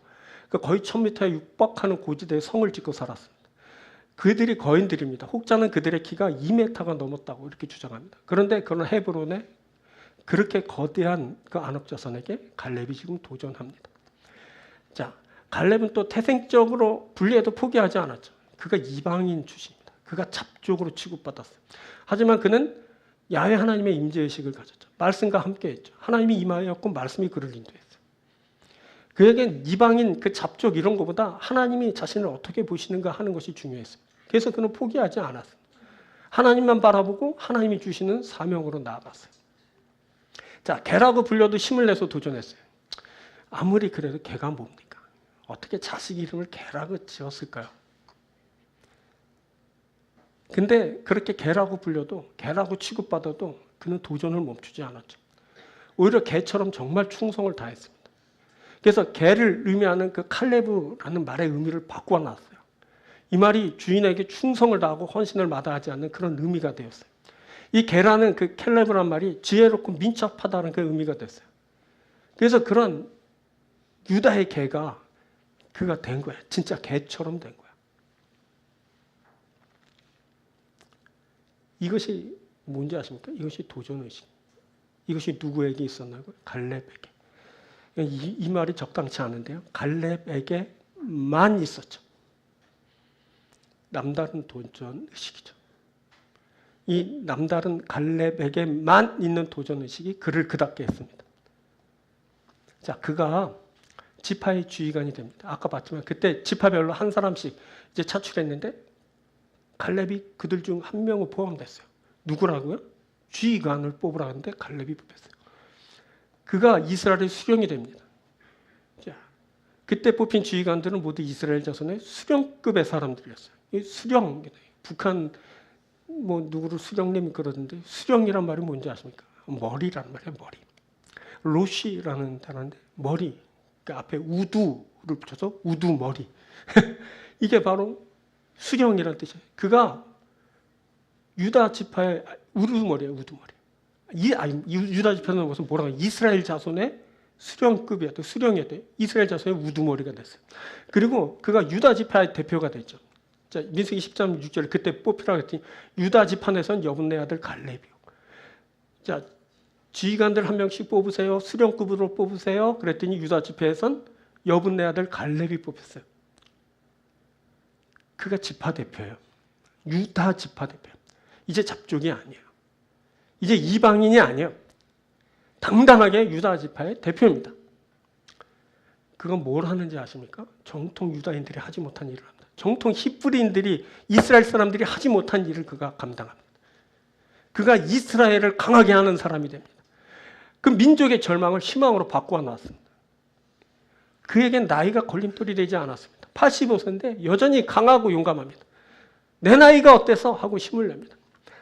거의 1000m에 육박하는 고지대에 성을 짓고 살았습니다. 그들이 거인들입니다. 혹자는 그들의 키가 2m가 넘었다고 이렇게 주장합니다. 그런데 그런 헤브론에 그렇게 거대한 그 안악 자손에게 갈렙이 지금 도전합니다. 자, 갈렙은 또 태생적으로 불리해도 포기하지 않았죠. 그가 이방인 출신입니다. 그가 잡족으로 취급받았어요. 하지만 그는 야훼 하나님의 임재의식을 가졌죠. 말씀과 함께했죠. 하나님이 임하였고 말씀이 그를 인도했어요. 그에겐 이방인 그 잡족 이런 것보다 하나님이 자신을 어떻게 보시는가 하는 것이 중요했어요. 그래서 그는 포기하지 않았어요. 하나님만 바라보고 하나님이 주시는 사명으로 나아갔어요. 자, 개라고 불려도 힘을 내서 도전했어요. 아무리 그래도 개가 뭡니까? 어떻게 자식 이름을 개라고 지었을까요? 근데 그렇게 개라고 불려도, 개라고 취급받아도 그는 도전을 멈추지 않았죠. 오히려 개처럼 정말 충성을 다했습니다. 그래서 개를 의미하는 그 칼레브라는 말의 의미를 바꿔놨어요. 이 말이 주인에게 충성을 다하고 헌신을 마다하지 않는 그런 의미가 되었어요. 이 개라는 그 캘레브란 말이 지혜롭고 민첩하다는 그 의미가 됐어요. 그래서 그런 유다의 개가 그가 된 거야. 진짜 개처럼 된 거야. 이것이 뭔지 아십니까? 이것이 도전의식. 이것이 누구에게 있었나요? 갈렙에게. 이 말이 적당치 않은데요. 갈렙에게만 있었죠. 남다른 도전의식이죠. 이 남다른 갈렙에게만 있는 도전의식이 그를 그답게 했습니다. 자, 그가 지파의 지휘관이 됩니다. 아까 봤지만 그때 지파별로 한 사람씩 이제 차출했는데 갈렙이 그들 중 한 명을 포함됐어요. 누구라고요? 지휘관을 뽑으라는데 갈렙이 뽑혔어요. 그가 이스라엘의 수령이 됩니다. 자, 그때 뽑힌 지휘관들은 모두 이스라엘 자손의 수령급의 사람들이었어요. 이 수령, 북한 뭐 누구를 수령님 그러던데 수령이란 말이 뭔지 아십니까? 머리란 말이에요. 머리. 로시라는 단어인데 머리. 그 앞에 우두를 붙여서 우두머리. 이게 바로 수령이라는 뜻이에요. 그가 유다 지파의 우두머리예요. 우두머리. 유다 지파는 무슨 뭐라고 이스라엘 자손의 수령급이었대. 수령이었대. 이스라엘 자손의 우두머리가 됐어요. 그리고 그가 유다 지파의 대표가 됐죠. 자, 민수기 10장 6절 그때 뽑히라고 했더니 유다 지파에선 여분네 아들 갈렙이요. 자, 지휘관들 한 명씩 뽑으세요. 수령급으로 뽑으세요. 그랬더니 유다 지파에선 여분네 아들 갈렙이 뽑혔어요. 그가 지파 대표예요. 유다 지파 대표. 이제 잡족이 아니에요. 이제 이방인이 아니에요. 당당하게 유다 지파의 대표입니다. 그건 뭘 하는지 아십니까? 정통 유다인들이 하지 못한 일을 합니다. 정통 히브리인들이 이스라엘 사람들이 하지 못한 일을 그가 감당합니다. 그가 이스라엘을 강하게 하는 사람이 됩니다. 그 민족의 절망을 희망으로 바꾸어 놨습니다. 그에겐 나이가 걸림돌이 되지 않았습니다. 85세인데 여전히 강하고 용감합니다. 내 나이가 어때서 하고 힘을 냅니다.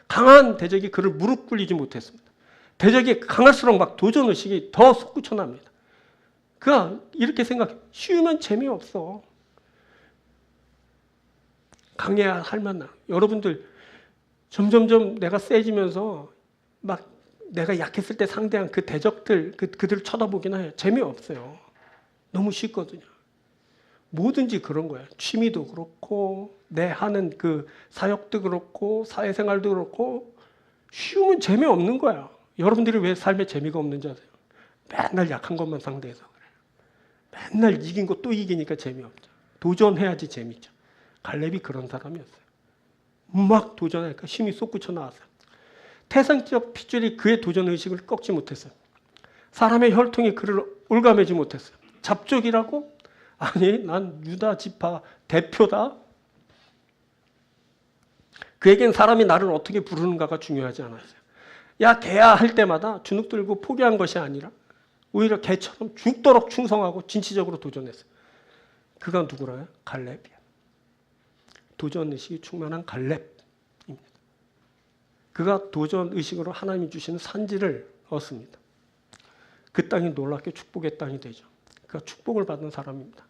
강한 대적이 그를 무릎 꿇리지 못했습니다. 대적이 강할수록 막 도전의식이 더 솟구쳐납니다. 그가 이렇게 생각해. 쉬우면 재미없어. 강해야 할 만나. 여러분들 점점점 내가 세지면서 막 내가 약했을 때 상대한 그 대적들 그들을 쳐다보기나 해요. 재미없어요. 너무 쉽거든요. 뭐든지 그런 거예요. 취미도 그렇고 내 하는 그 사역도 그렇고 사회생활도 그렇고 쉬우면 재미없는 거야. 여러분들이 왜 삶에 재미가 없는지 아세요? 맨날 약한 것만 상대해서 그래요. 맨날 이긴 거 또 이기니까 재미없죠. 도전해야지 재미죠. 갈렙이 그런 사람이었어요. 막 도전하니까 힘이 솟구쳐 나왔어요. 태생적 핏줄이 그의 도전의식을 꺾지 못했어요. 사람의 혈통이 그를 올가매지 못했어요. 잡족이라고? 아니, 난 유다 지파 대표다. 그에겐 사람이 나를 어떻게 부르는가가 중요하지 않았어요. 야, 개야 할 때마다 주눅 들고 포기한 것이 아니라 오히려 개처럼 죽도록 충성하고 진취적으로 도전했어요. 그가 누구라요? 갈렙이야. 도전의식이 충만한 갈렙입니다. 그가 도전의식으로 하나님이 주시는 산지를 얻습니다. 그 땅이 놀랍게 축복의 땅이 되죠. 그가 축복을 받은 사람입니다.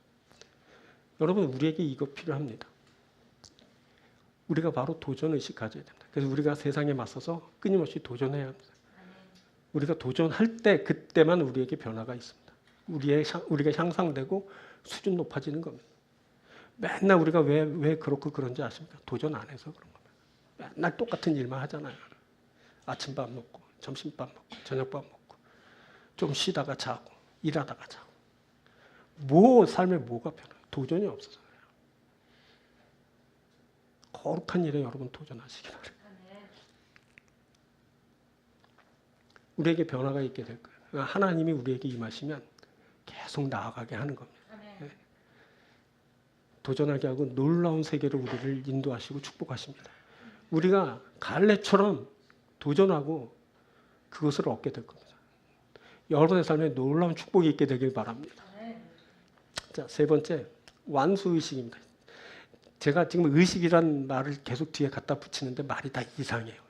여러분, 우리에게 이거 필요합니다. 우리가 바로 도전의식 가져야 됩니다. 그래서 우리가 세상에 맞서서 끊임없이 도전해야 합니다. 우리가 도전할 때 그때만 우리에게 변화가 있습니다. 우리가 향상되고 수준 높아지는 겁니다. 맨날 우리가 왜 그렇고 그런지 아십니까? 도전 안 해서 그런 겁니다. 맨날 똑같은 일만 하잖아요. 아침밥 먹고 점심밥 먹고 저녁밥 먹고 좀 쉬다가 자고 일하다가 자고 삶에 뭐가 변해요? 도전이 없어서 그래요. 거룩한 일에 여러분 도전하시기 바랍니다. 우리에게 변화가 있게 될 거예요. 하나님이 우리에게 임하시면 계속 나아가게 하는 겁니다. 네. 도전하게 하고 놀라운 세계로 우리를 인도하시고 축복하십니다. 우리가 갈렙처럼 도전하고 그것을 얻게 될 겁니다. 여러분의 삶에 놀라운 축복이 있게 되길 바랍니다. 자, 세 번째, 완수의식입니다. 제가 지금 의식이란 말을 계속 뒤에 갖다 붙이는데 말이 다 이상해요.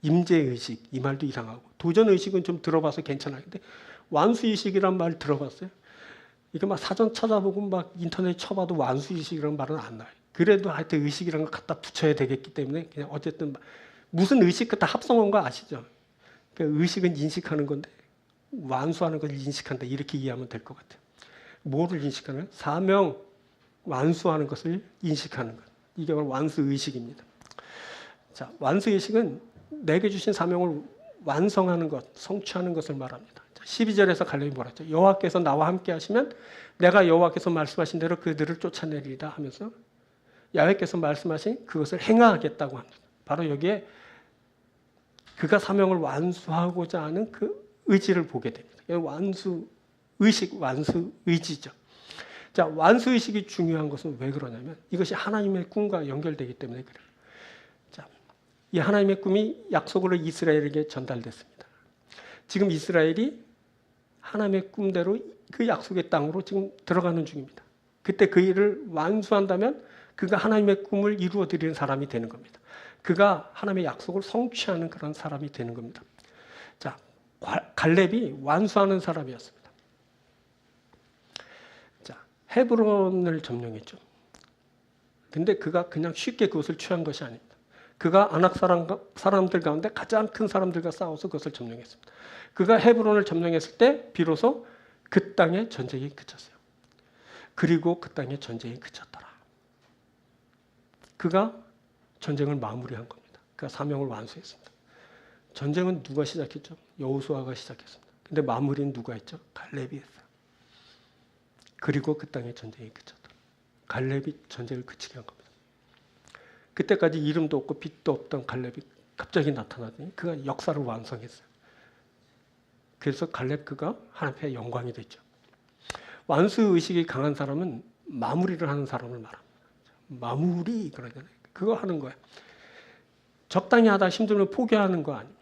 임재의식, 이 말도 이상하고 도전의식은 좀 들어봐서 괜찮아요. 근데 완수의식이란 말 들어봤어요? 이거 막 사전 찾아보고 막 인터넷 쳐봐도 완수의식이라는 말은 안 나와요. 그래도 하여튼 의식이라는 걸 갖다 붙여야 되겠기 때문에 그냥 어쨌든 무슨 의식 다 합성한 거 아시죠? 그러니까 의식은 인식하는 건데 완수하는 걸 인식한다 이렇게 이해하면 될 것 같아요. 뭐를 인식하는? 사명 완수하는 것을 인식하는 것. 이게 바로 완수의식입니다. 자, 완수의식은 내게 주신 사명을 완성하는 것, 성취하는 것을 말합니다. 12절에서 갈렙이 뭐라 했죠? 여호와께서 나와 함께 하시면 내가 여호와께서 말씀하신 대로 그들을 쫓아내리리다 하면서 야훼께서 말씀하신 그것을 행하겠다고 합니다. 바로 여기에 그가 사명을 완수하고자 하는 그 의지를 보게 됩니다. 완수 의식, 완수 의지죠. 자, 완수 의식이 중요한 것은 왜 그러냐면 이것이 하나님의 꿈과 연결되기 때문에 그래요. 자, 이 하나님의 꿈이 약속으로 이스라엘에게 전달됐습니다. 지금 이스라엘이 하나님의 꿈대로 그 약속의 땅으로 지금 들어가는 중입니다. 그때 그 일을 완수한다면 그가 하나님의 꿈을 이루어 드리는 사람이 되는 겁니다. 그가 하나님의 약속을 성취하는 그런 사람이 되는 겁니다. 자, 갈렙이 완수하는 사람이었습니다. 자, 헤브론을 점령했죠. 근데 그가 그냥 쉽게 그것을 취한 것이 아닙니다. 그가 아낙 사람들 가운데 가장 큰 사람들과 싸워서 그것을 점령했습니다. 그가 헤브론을 점령했을 때 비로소 그 땅에 전쟁이 그쳤어요. 그리고 그 땅에 전쟁이 그쳤더라. 그가 전쟁을 마무리한 겁니다. 그가 사명을 완수했습니다. 전쟁은 누가 시작했죠? 여호수아가 시작했습니다. 근데 마무리는 누가 했죠? 갈렙이 했어요. 그리고 그 땅에 전쟁이 그쳤더라. 갈렙이 전쟁을 그치게 한 겁니다. 그때까지 이름도 없고 빛도 없던 갈렙이 갑자기 나타나더니 그가 역사를 완성했어요. 그래서 갈렙 그가 하나님 앞에 영광이 됐죠. 완수 의식이 강한 사람은 마무리를 하는 사람을 말합니다. 마무리 그러잖아요. 그거 하는 거야. 적당히 하다 힘들면 포기하는 거 아닙니다.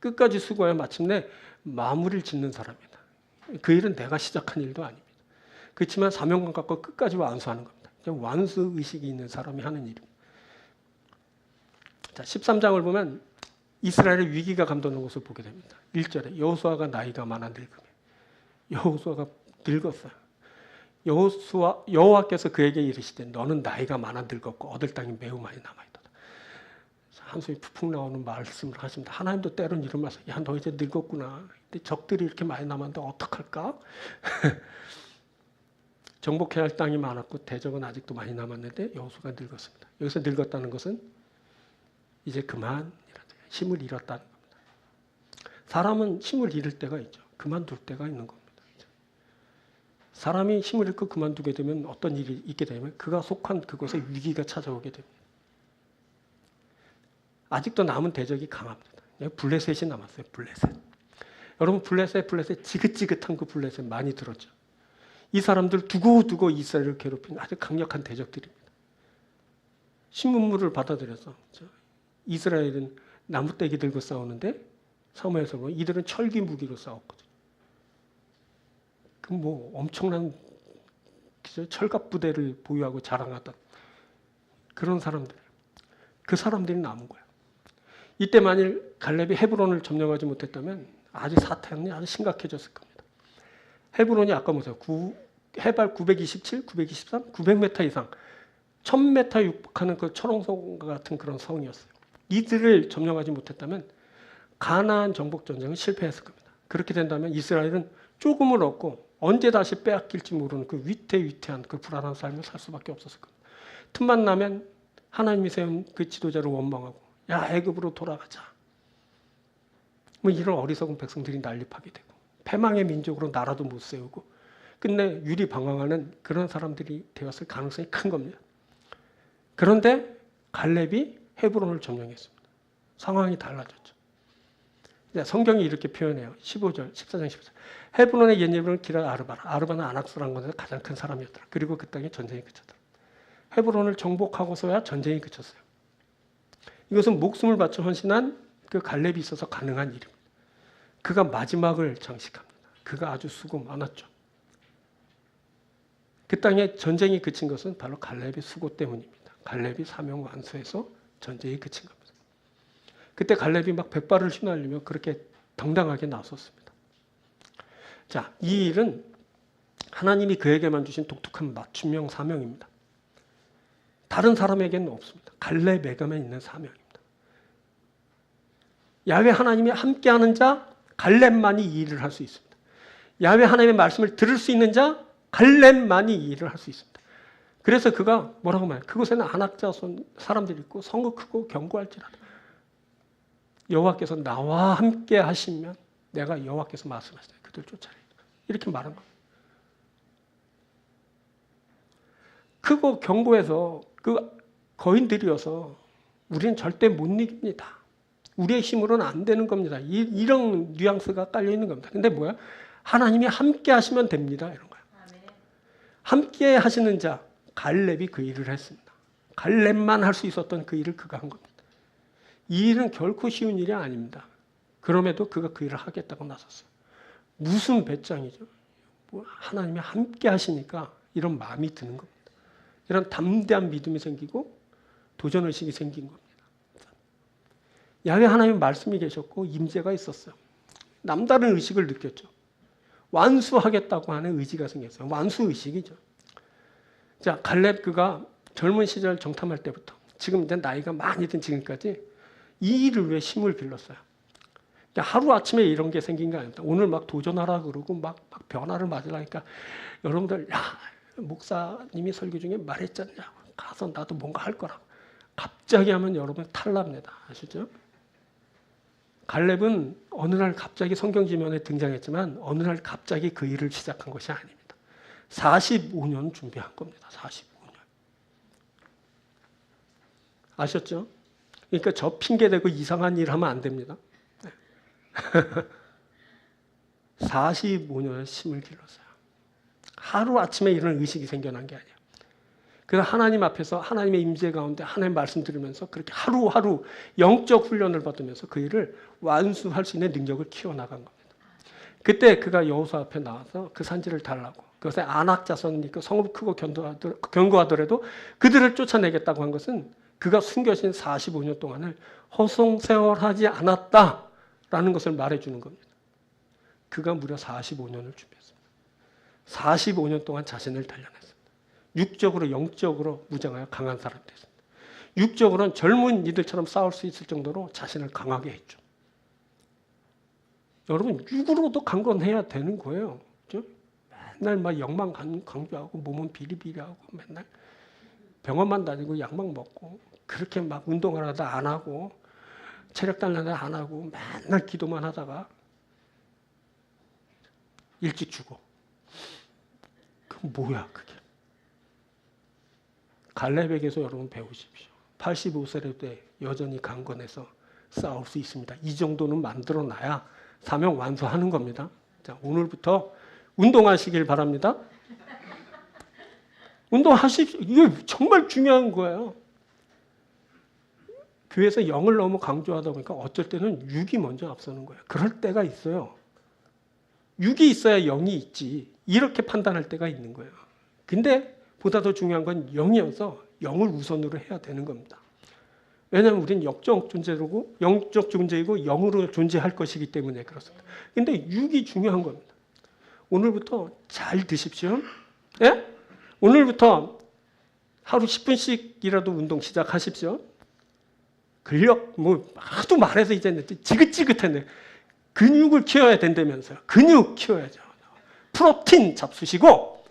끝까지 수고해 마침내 마무리를 짓는 사람이다. 그 일은 내가 시작한 일도 아닙니다. 그렇지만 사명감 갖고 끝까지 완수하는 겁니다. 완수 의식이 있는 사람이 하는 일입니다. 자, 13장을 보면 이스라엘의 위기가 감도는 것을 보게 됩니다. 1절에 여호수아가 나이가 많아 늙음에 여호수아가 늙었어요. 여호와께서 그에게 이르시되 너는 나이가 많아 늙었고 얻을 땅이 매우 많이 남아있도다. 한숨이 푹푹 나오는 말씀을 하십니다. 하나님도 때론 이런 말씀, 야, 너 이제 늙었구나. 근데 적들이 이렇게 많이 남았는데 어떡할까? 정복해야 할 땅이 많았고 대적은 아직도 많이 남았는데 여호수아가 늙었습니다. 여기서 늙었다는 것은 이제 그만 힘을 잃었다는 겁니다. 사람은 힘을 잃을 때가 있죠. 그만둘 때가 있는 겁니다. 사람이 힘을 잃고 그만두게 되면 어떤 일이 있게 되면 그가 속한 그곳에 위기가 찾아오게 됩니다. 아직도 남은 대적이 강합니다. 블레셋이 남았어요. 블레셋. 여러분 블레셋 지긋지긋한 그 블레셋 많이 들었죠. 이 사람들 두고두고 이스라엘을 괴롭히는 아주 강력한 대적들입니다. 신문물을 받아들여서 이스라엘은 나무떼기 들고 싸우는데 사무엘서 보면 이들은 철기 무기로 싸웠거든요. 그 뭐 엄청난 철갑 부대를 보유하고 자랑하던 그런 사람들. 그 사람들이 남은 거예요. 이때 만일 갈렙이 헤브론을 점령하지 못했다면 아주 사태는 아주 심각해졌을 겁니다. 헤브론이 아까 보세요. 해발 927, 923, 900m 이상 1000m 육박하는 그 철옹성과 같은 그런 성이었어요. 이들을 점령하지 못했다면 가나안 정복 전쟁은 실패했을 겁니다. 그렇게 된다면 이스라엘은 조금을 얻고 언제 다시 빼앗길지 모르는 그 위태위태한 그 불안한 삶을 살 수밖에 없었을 겁니다. 틈만 나면 하나님이 세운 그 지도자를 원망하고 야 애굽으로 돌아가자. 뭐 이런 어리석은 백성들이 난립하게 되고 패망의 민족으로 나라도 못 세우고 끝내 유리방황하는 그런 사람들이 되었을 가능성이 큰 겁니다. 그런데 갈렙이 헤브론을 점령했습니다. 상황이 달라졌죠. 성경이 이렇게 표현해요. 15절, 14장 15절. 헤브론의 옛 이름은 기럇 아르바라. 아르바는 아낙 사람가운데 가장 큰 사람이었더라. 그리고 그 땅에 전쟁이 그쳤더라. 헤브론을 정복하고서야 전쟁이 그쳤어요. 이것은 목숨을 바쳐 헌신한 그 갈렙이 있어서 가능한 일입니다. 그가 마지막을 장식합니다. 그가 아주 수고 많았죠. 그 땅에 전쟁이 그친 것은 바로 갈렙의 수고 때문입니다. 갈렙이 사명 완수해서 전쟁이 그친 겁니다. 그때 갈렙이 막 백발을 휘날리며 그렇게 당당하게 나섰습니다. 자, 이 일은 하나님이 그에게만 주신 독특한 맞춤형 사명입니다. 다른 사람에게는 없습니다. 갈렙에게만 있는 사명입니다. 야훼 하나님이 함께하는 자 갈렙만이 이 일을 할 수 있습니다. 야훼 하나님의 말씀을 들을 수 있는 자 갈렙만이 이 일을 할 수 있습니다. 그래서 그가 뭐라고 말해요? 그곳에는 안악자손 사람들이 있고 성읍 크고 견고할지라도 여호와께서 나와 함께 하시면 내가 여호와께서 말씀하시되 그들 쫓아내리라. 이렇게 말한 겁니다. 크고 견고해서 그 거인들이어서 우리는 절대 못 이깁니다. 우리의 힘으로는 안 되는 겁니다. 이런 뉘앙스가 깔려 있는 겁니다. 근데 뭐야? 하나님이 함께 하시면 됩니다. 이런 거야. 함께 하시는 자, 갈렙이 그 일을 했습니다. 갈렙만 할 수 있었던 그 일을 그가 한 겁니다. 이 일은 결코 쉬운 일이 아닙니다. 그럼에도 그가 그 일을 하겠다고 나섰어요. 무슨 배짱이죠. 뭐 하나님이 함께 하시니까 이런 마음이 드는 겁니다. 이런 담대한 믿음이 생기고 도전의식이 생긴 겁니다. 야훼 하나님 말씀이 계셨고 임재가 있었어요. 남다른 의식을 느꼈죠. 완수하겠다고 하는 의지가 생겼어요. 완수의식이죠. 자, 갈렙 그가 젊은 시절 정탐할 때부터 지금 이제 나이가 많이 든 지금까지 이 일을 위해 힘을 빌렸어요. 하루아침에 이런 게 생긴 게 아닙니다. 오늘 막 도전하라 그러고 막 변화를 맞으라니까 여러분들 야 목사님이 설교 중에 말했잖아요. 가서 나도 뭔가 할 거라고. 갑자기 하면 여러분 탈납니다. 아시죠? 갈렙은 어느 날 갑자기 성경 지면에 등장했지만 어느 날 갑자기 그 일을 시작한 것이 아닙니다. 45년 준비한 겁니다. 45년. 아셨죠? 그러니까 저 핑계대고 이상한 일 하면 안 됩니다. 45년의 힘을 길렀어요. 하루아침에 이런 의식이 생겨난 게 아니에요. 그래서 하나님 앞에서 하나님의 임재 가운데 하나님 말씀 들으면서 그렇게 하루하루 영적 훈련을 받으면서 그 일을 완수할 수 있는 능력을 키워나간 겁니다. 그때 그가 여호수아 앞에 나와서 그 산지를 달라고 그것에 안악 자손이 그 성읍 크고 견고하더라도 그들을 쫓아내겠다고 한 것은 그가 숨겨진 45년 동안을 허송세월하지 않았다라는 것을 말해주는 겁니다. 그가 무려 45년을 준비했습니다. 45년 동안 자신을 단련했습니다. 육적으로 영적으로 무장하여 강한 사람이 됐습니다. 육적으로는 젊은 이들처럼 싸울 수 있을 정도로 자신을 강하게 했죠. 여러분 육으로도 강건해야 되는 거예요. 그렇죠? 맨날 막 영만 강조하고 몸은 비리비리하고 맨날 병원만 다니고 약만 먹고 그렇게 막 운동을 하다 안 하고 체력 단련을 안 하고 맨날 기도만 하다가 일찍 죽어. 그 뭐야 그게. 갈렙에게서 여러분 배우십시오. 85세를 때 여전히 강건해서 싸울 수 있습니다. 이 정도는 만들어놔야 사명 완수하는 겁니다. 자, 오늘부터 운동하시길 바랍니다. 운동하십시오. 이게 정말 중요한 거예요. 교회에서 영을 너무 강조하다 보니까 어쩔 때는 육이 먼저 앞서는 거예요. 그럴 때가 있어요. 육이 있어야 영이 있지. 이렇게 판단할 때가 있는 거예요. 근데 보다 더 중요한 건 영이어서 영을 우선으로 해야 되는 겁니다. 왜냐하면 우리는 영적 존재이고 영으로 존재할 것이기 때문에 그렇습니다. 근데 육이 중요한 겁니다. 오늘부터 잘 드십시오. 예? 오늘부터 하루 10분씩이라도 운동 시작하십시오. 근력 뭐 하도 말해서 이제 지긋지긋했네. 근육을 키워야 된다면서요. 근육 키워야죠. 프로틴 잡수시고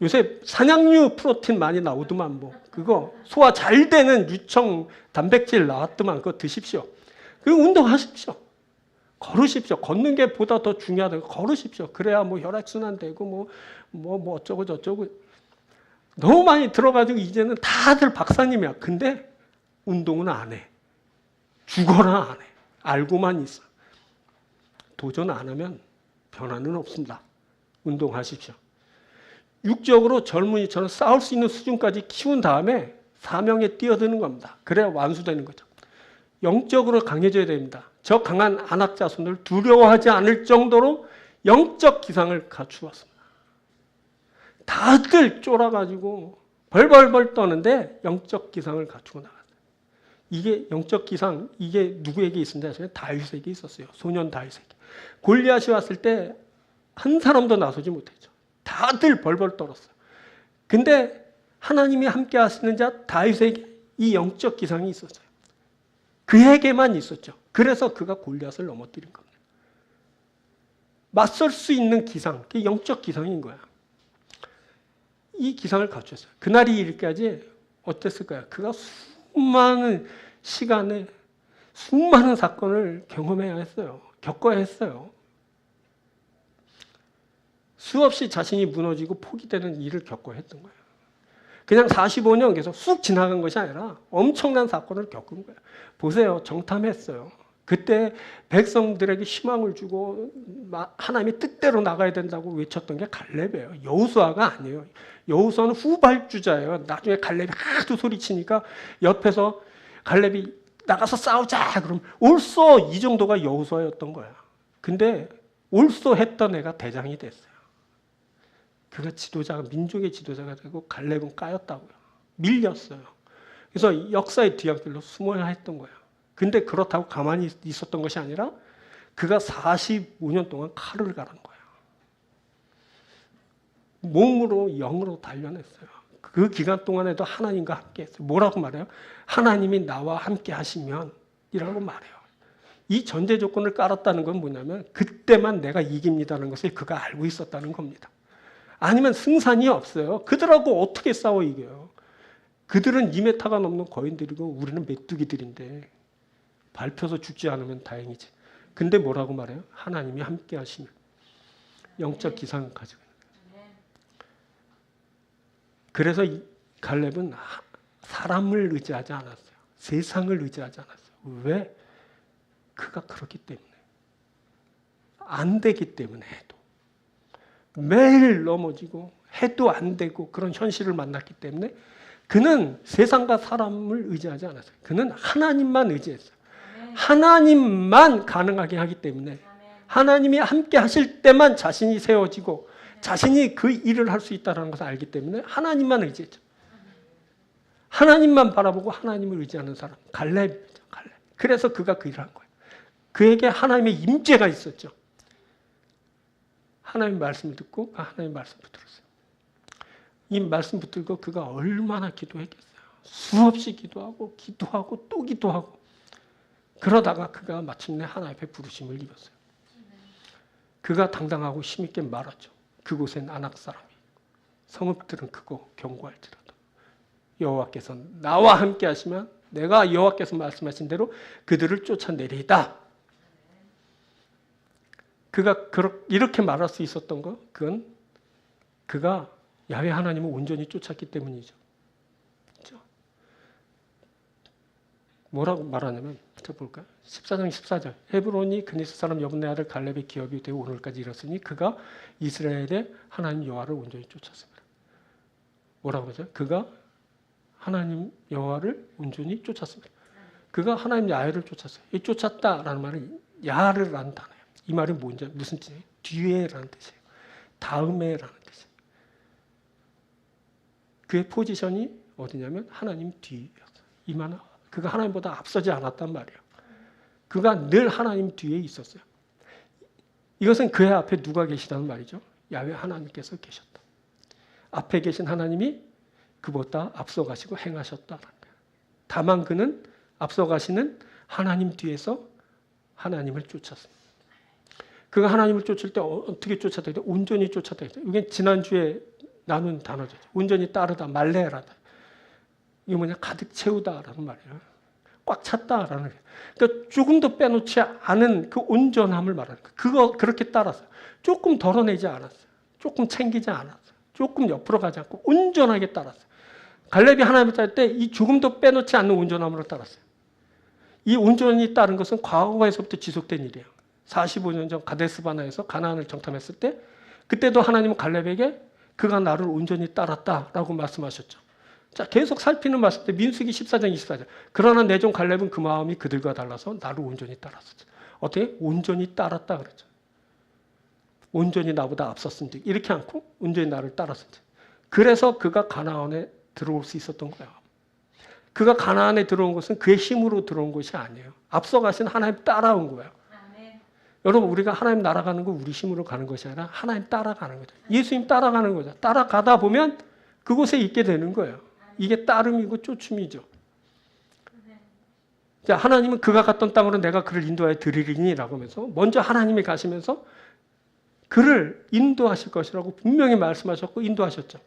요새 산양류 프로틴 많이 나오더만 뭐 그거 소화 잘 되는 유청 단백질 나왔더만 그거 드십시오. 그리고 운동하십시오. 걸으십시오. 걷는 게 보다 더 중요하다고 걸으십시오. 그래야 뭐 혈액순환 되고 뭐 어쩌고 저쩌고 너무 많이 들어가지고 이제는 다들 박사님이야. 근데 운동은 안 해. 죽어라 안 해. 알고만 있어. 도전 안 하면 변화는 없습니다. 운동하십시오. 육적으로 젊은이처럼 싸울 수 있는 수준까지 키운 다음에 사명에 뛰어드는 겁니다. 그래야 완수되는 거죠. 영적으로 강해져야 됩니다. 저 강한 안악 자손을 두려워하지 않을 정도로 영적 기상을 갖추었습니다. 다들 쫄아가지고 벌벌벌 떠는데 영적 기상을 갖추고 나갔어요. 이게 영적 기상, 이게 누구에게 있었는지 아시나요? 다윗에게 있었어요. 소년 다윗에게. 골리앗이 왔을 때 한 사람도 나서지 못했죠. 다들 벌벌 떨었어요. 근데 하나님이 함께 하시는 자 다윗에게 이 영적 기상이 있었어요. 그에게만 있었죠. 그래서 그가 골리앗을 넘어뜨린 겁니다. 맞설 수 있는 기상, 그게 영적 기상인 거야. 이 기상을 갖췄어요. 그날이 이르기까지 어땠을까요? 그가 수많은 시간에 수많은 사건을 경험해야 했어요. 겪어야 했어요. 수없이 자신이 무너지고 포기되는 일을 겪어야 했던 거예요. 그냥 45년 계속 쑥 지나간 것이 아니라 엄청난 사건을 겪은 거예요. 보세요. 정탐했어요. 그때 백성들에게 희망을 주고 하나님의 뜻대로 나가야 된다고 외쳤던 게 갈렙이에요. 여호수아가 아니에요. 여호수아는 후발주자예요. 나중에 갈렙이 하도 소리치니까 옆에서 갈렙이 나가서 싸우자 그럼 옳소 이 정도가 여호수아였던 거야. 근데 옳소 했던 애가 대장이 됐어요. 그가 지도자가 민족의 지도자가 되고 갈렙은 까였다고요. 밀렸어요. 그래서 역사의 뒤안길로 숨어야 했던 거예요. 근데 그렇다고 가만히 있었던 것이 아니라 그가 45년 동안 칼을 갈은 거예요. 몸으로 영으로 단련했어요. 그 기간 동안에도 하나님과 함께 했어요. 뭐라고 말해요? 하나님이 나와 함께 하시면 이라고 말해요. 이 전제 조건을 깔았다는 건 뭐냐면 그때만 내가 이깁니다는 것을 그가 알고 있었다는 겁니다. 아니면 승산이 없어요. 그들하고 어떻게 싸워 이겨요? 그들은 2m가 넘는 거인들이고 우리는 메뚜기들인데 밟혀서 죽지 않으면 다행이지. 근데 뭐라고 말해요? 하나님이 함께 하시면 영적 기상을 가지고 있는 거예요. 그래서 이 갈렙은 사람을 의지하지 않았어요. 세상을 의지하지 않았어요. 왜? 그가 그렇기 때문에. 안 되기 때문에 해도. 매일 넘어지고 해도 안 되고 그런 현실을 만났기 때문에 그는 세상과 사람을 의지하지 않았어요. 그는 하나님만 의지했어요. 하나님만 가능하게 하기 때문에 하나님이 함께 하실 때만 자신이 세워지고 자신이 그 일을 할 수 있다는 것을 알기 때문에 하나님만 의지했죠. 하나님만 바라보고 하나님을 의지하는 사람 갈렙이죠. 갈렙. 그래서 그가 그 일을 한 거예요. 그에게 하나님의 임재가 있었죠. 하나님의 말씀을 듣고 하나님의 말씀을 붙들었어요. 이 말씀 붙들고 그가 얼마나 기도했겠어요. 수없이 기도하고 기도하고 또 기도하고 그러다가 그가 마침내 하나님 앞에 부르심을 입었어요. 그가 당당하고 힘있게 말하죠. 그곳엔 아낙 사람이 성읍들은 크고 견고할지라도 여호와께서 나와 함께 하시면 내가 여호와께서 말씀하신 대로 그들을 쫓아내리이다. 그가 이렇게 말할 수 있었던 것, 그건 그가 야훼 하나님을 온전히 쫓았기 때문이죠. 그렇죠? 뭐라고 말하냐면 저 볼까요? 14장 14절 헤브론이 그니스 사람 여분네 아들 갈렙의 기업이 되어 오늘까지 이뤘으니 그가 이스라엘의 하나님 여호와를 온전히 쫓았습니다. 뭐라고 하죠? 그가 하나님 여호와를 온전히 쫓았습니다. 그가 하나님 야훼를 쫓았어요. 이 쫓았다라는 말은 야르라는 단어예요. 이 말이 뭔지 무슨 뜻이에요? 뒤에라는 뜻이에요. 다음에라는 뜻이에요. 그의 포지션이 어디냐면 하나님 뒤였어요. 이 말은 그가 하나님보다 앞서지 않았단 말이에요. 그가 늘 하나님 뒤에 있었어요. 이것은 그의 앞에 누가 계시다는 말이죠. 야훼 하나님께서 계셨다. 앞에 계신 하나님이 그보다 앞서가시고 행하셨다는 거예요. 다만 그는 앞서가시는 하나님 뒤에서 하나님을 쫓았습니다. 그가 하나님을 쫓을 때 어떻게 쫓았다? 온전히 쫓았다. 이게 지난주에 나눈 단어죠. 온전히 따르다, 말레라다. 이게 뭐냐? 가득 채우다라는 말이에요. 꽉 찼다라는 거예요. 그러니까 조금도 빼놓지 않은 그 온전함을 말하는 거예요. 그거 그렇게 따랐어요. 조금 덜어내지 않았어요. 조금 챙기지 않았어요. 조금 옆으로 가지 않고 온전하게 따랐어요. 갈렙이 하나님을 따를 때 이 조금도 빼놓지 않는 온전함으로 따랐어요. 이 온전히 따른 것은 과거에서부터 지속된 일이에요. 45년 전 가데스바나에서 가나안을 정탐했을 때 그때도 하나님은 갈렙에게 그가 나를 온전히 따랐다라고 말씀하셨죠. 자, 계속 살피는 말씀 때 민수기 14장 24절. 그러나 내 종 갈렙은 그 마음이 그들과 달라서 나를 온전히 따랐었죠. 어떻게? 온전히 따랐다 그랬죠. 온전히 나보다 앞섰은지 이렇게 않고 온전히 나를 따랐은지. 그래서 그가 가나안에 들어올 수 있었던 거예요. 그가 가나안에 들어온 것은 그의 힘으로 들어온 것이 아니에요. 앞서가신 하나님 따라온 거예요. 여러분 우리가 하나님 날아가는 거 우리 힘으로 가는 것이 아니라 하나님 따라가는 거죠. 예수님 따라가는 거죠. 따라가다 보면 그곳에 있게 되는 거예요. 이게 따름이고 쫓음이죠. 자, 하나님은 그가 갔던 땅으로 내가 그를 인도하여 드리리니 라고 하면서 먼저 하나님이 가시면서 그를 인도하실 것이라고 분명히 말씀하셨고 인도하셨죠.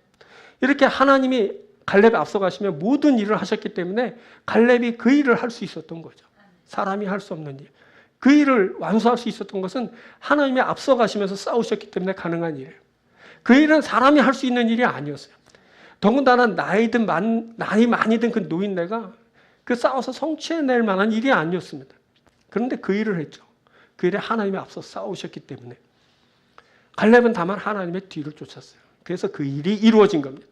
이렇게 하나님이 갈렙에 앞서가시며 모든 일을 하셨기 때문에 갈렙이 그 일을 할 수 있었던 거죠. 사람이 할 수 없는 일. 그 일을 완수할 수 있었던 것은 하나님이 앞서가시면서 싸우셨기 때문에 가능한 일이에요. 그 일은 사람이 할 수 있는 일이 아니었어요. 더군다나 나이 많이 든 그 노인네가 그 싸워서 성취해낼 만한 일이 아니었습니다. 그런데 그 일을 했죠. 그 일에 하나님이 앞서 싸우셨기 때문에 갈렙은 다만 하나님의 뒤를 쫓았어요. 그래서 그 일이 이루어진 겁니다.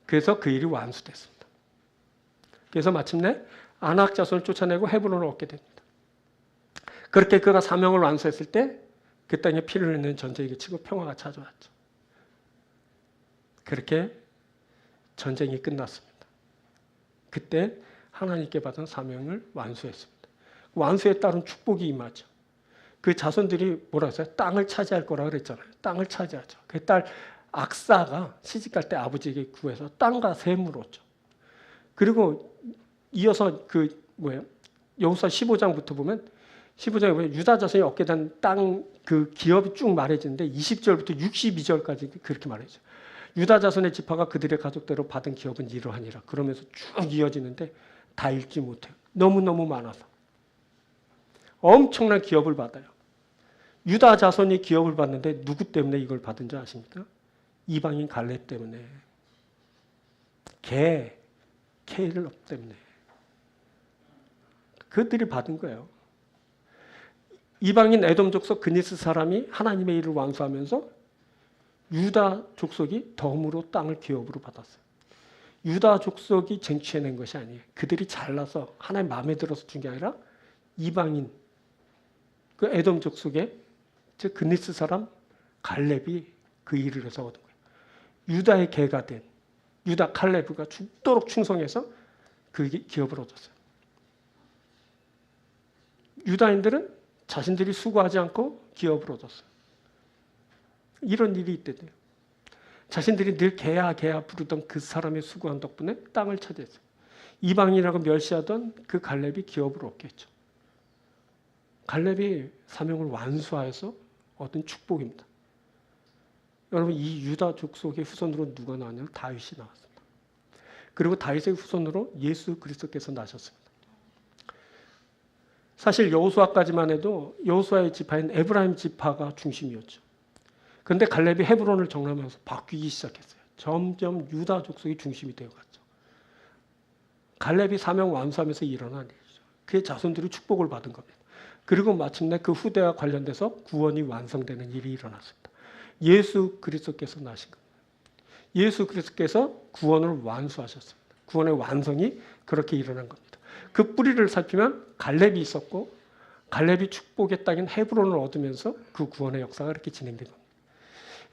그래서 그 일이 완수됐습니다. 그래서 마침내 아낙 자손을 쫓아내고 헤브론을 얻게 됩니다. 그렇게 그가 사명을 완수했을 때 그 땅에 피를 흘리는 전쟁이 그치고 평화가 찾아왔죠. 그렇게 전쟁이 끝났습니다. 그때 하나님께 받은 사명을 완수했습니다. 완수에 따른 축복이 임하죠. 그 자손들이 뭐라 했어요? 땅을 차지할 거라 그랬잖아요. 땅을 차지하죠. 그 딸 악사가 시집갈 때 아버지에게 구해서 땅과 샘을 얻죠. 그리고 이어서 여호수아 15장부터 보면 15장에 보면 유다 자손이 얻게 된 땅 그 기업이 쭉 말해지는데 20절부터 62절까지 그렇게 말해죠. 유다 자손의 지파가 그들의 가족대로 받은 기업은 이러하니라. 그러면서 쭉 이어지는데 다 읽지 못해요. 너무너무 많아서. 엄청난 기업을 받아요. 유다 자손이 기업을 받는데 누구 때문에 이걸 받은 줄 아십니까? 이방인 갈렙 때문에. 케일 때문에. 그들이 받은 거예요. 이방인 에돔 족속 그니스 사람이 하나님의 일을 완수하면서 유다 족속이 덤으로 땅을 기업으로 받았어요. 유다 족속이 쟁취해낸 것이 아니에요. 그들이 잘나서 하나님 마음에 들어서 준 게 아니라 이방인 그 에돔 족속의 즉 그니스 사람 갈렙이 그 일을 해서 얻은 거예요. 유다의 개가 된 유다 칼레브가 죽도록 충성해서 그 기업을 얻었어요. 유다인들은 자신들이 수고하지 않고 기업을 얻었어요. 이런 일이 있대요. 자신들이 늘 개야 부르던 그 사람의 수고한 덕분에 땅을 차지했어요. 이방인이라고 멸시하던 그 갈렙이 기업을 얻게 했죠. 갈렙이 사명을 완수하여서 얻은 축복입니다. 여러분 이 유다 족속의 후손으로 누가 나왔냐면 다윗이 나왔습니다. 그리고 다윗의 후손으로 예수 그리스도께서 나셨습니다. 사실 여호수아까지만 해도 여호수아의 지파인 에브라임 지파가 중심이었죠. 그런데 갈렙이 헤브론을 정탐하면서 바뀌기 시작했어요. 점점 유다 족속이 중심이 되어갔죠. 갈렙이 사명 완수하면서 일어난 일이죠. 그의 자손들이 축복을 받은 겁니다. 그리고 마침내 그 후대와 관련돼서 구원이 완성되는 일이 일어났습니다. 예수 그리스도께서 나신 겁니다. 예수 그리스도께서 구원을 완수하셨습니다. 구원의 완성이 그렇게 일어난 겁니다. 그 뿌리를 살피면 갈렙이 있었고 갈렙이 축복의 땅인 헤브론을 얻으면서 그 구원의 역사가 이렇게 진행된 겁니다.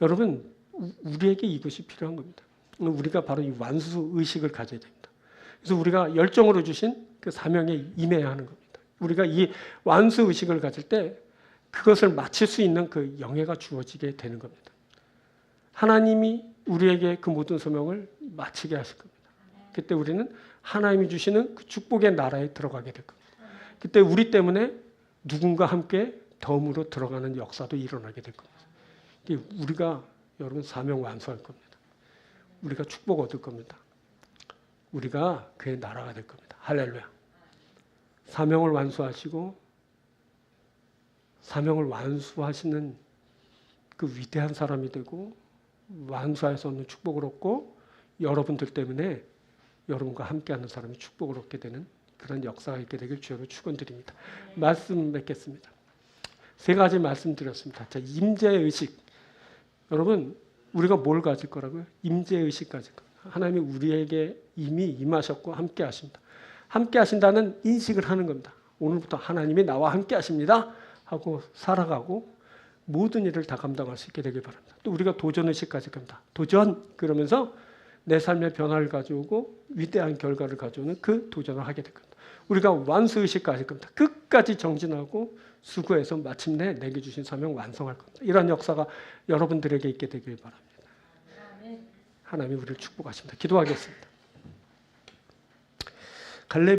여러분 우리에게 이것이 필요한 겁니다. 우리가 바로 이 완수 의식을 가져야 됩니다. 그래서 우리가 열정으로 주신 그 사명에 임해야 하는 겁니다. 우리가 이 완수 의식을 가질 때 그것을 마칠 수 있는 그 영예가 주어지게 되는 겁니다. 하나님이 우리에게 그 모든 소명을 마치게 하실 겁니다. 그때 우리는 하나님이 주시는 그 축복의 나라에 들어가게 될 겁니다. 그때 우리 때문에 누군가 함께 덤으로 들어가는 역사도 일어나게 될 겁니다. 우리가 여러분 사명 완수할 겁니다. 우리가 축복 얻을 겁니다. 우리가 그의 나라가 될 겁니다. 할렐루야. 사명을 완수하시고 사명을 완수하시는 그 위대한 사람이 되고 완수할 수 없는 축복을 얻고 여러분들 때문에 여러분과 함께하는 사람이 축복을 얻게 되는 그런 역사가 있게 되길 주여로 축원드립니다. 말씀 맺겠습니다. 세 가지 말씀드렸습니다. 자, 임재의식. 여러분 우리가 뭘 가질 거라고요? 임재의식 가질 거예요. 하나님이 우리에게 이미 임하셨고 함께 하십니다. 함께 하신다는 인식을 하는 겁니다. 오늘부터 하나님이 나와 함께 하십니다 하고 살아가고 모든 일을 다 감당할 수 있게 되길 바랍니다. 또 우리가 도전의식 가질 겁니다. 도전! 그러면서 내 삶의 변화를 가져오고 위대한 결과를 가져오는 그 도전을 하게 될 겁니다. 우리가 완수의식 가질 겁니다. 끝까지 정진하고 수고해서 마침내 내게 주신 사명 완성할 겁니다. 이런 역사가 여러분들에게 있게 되길 바랍니다. 하나님이 우리를 축복하십니다. 기도하겠습니다. 갈렙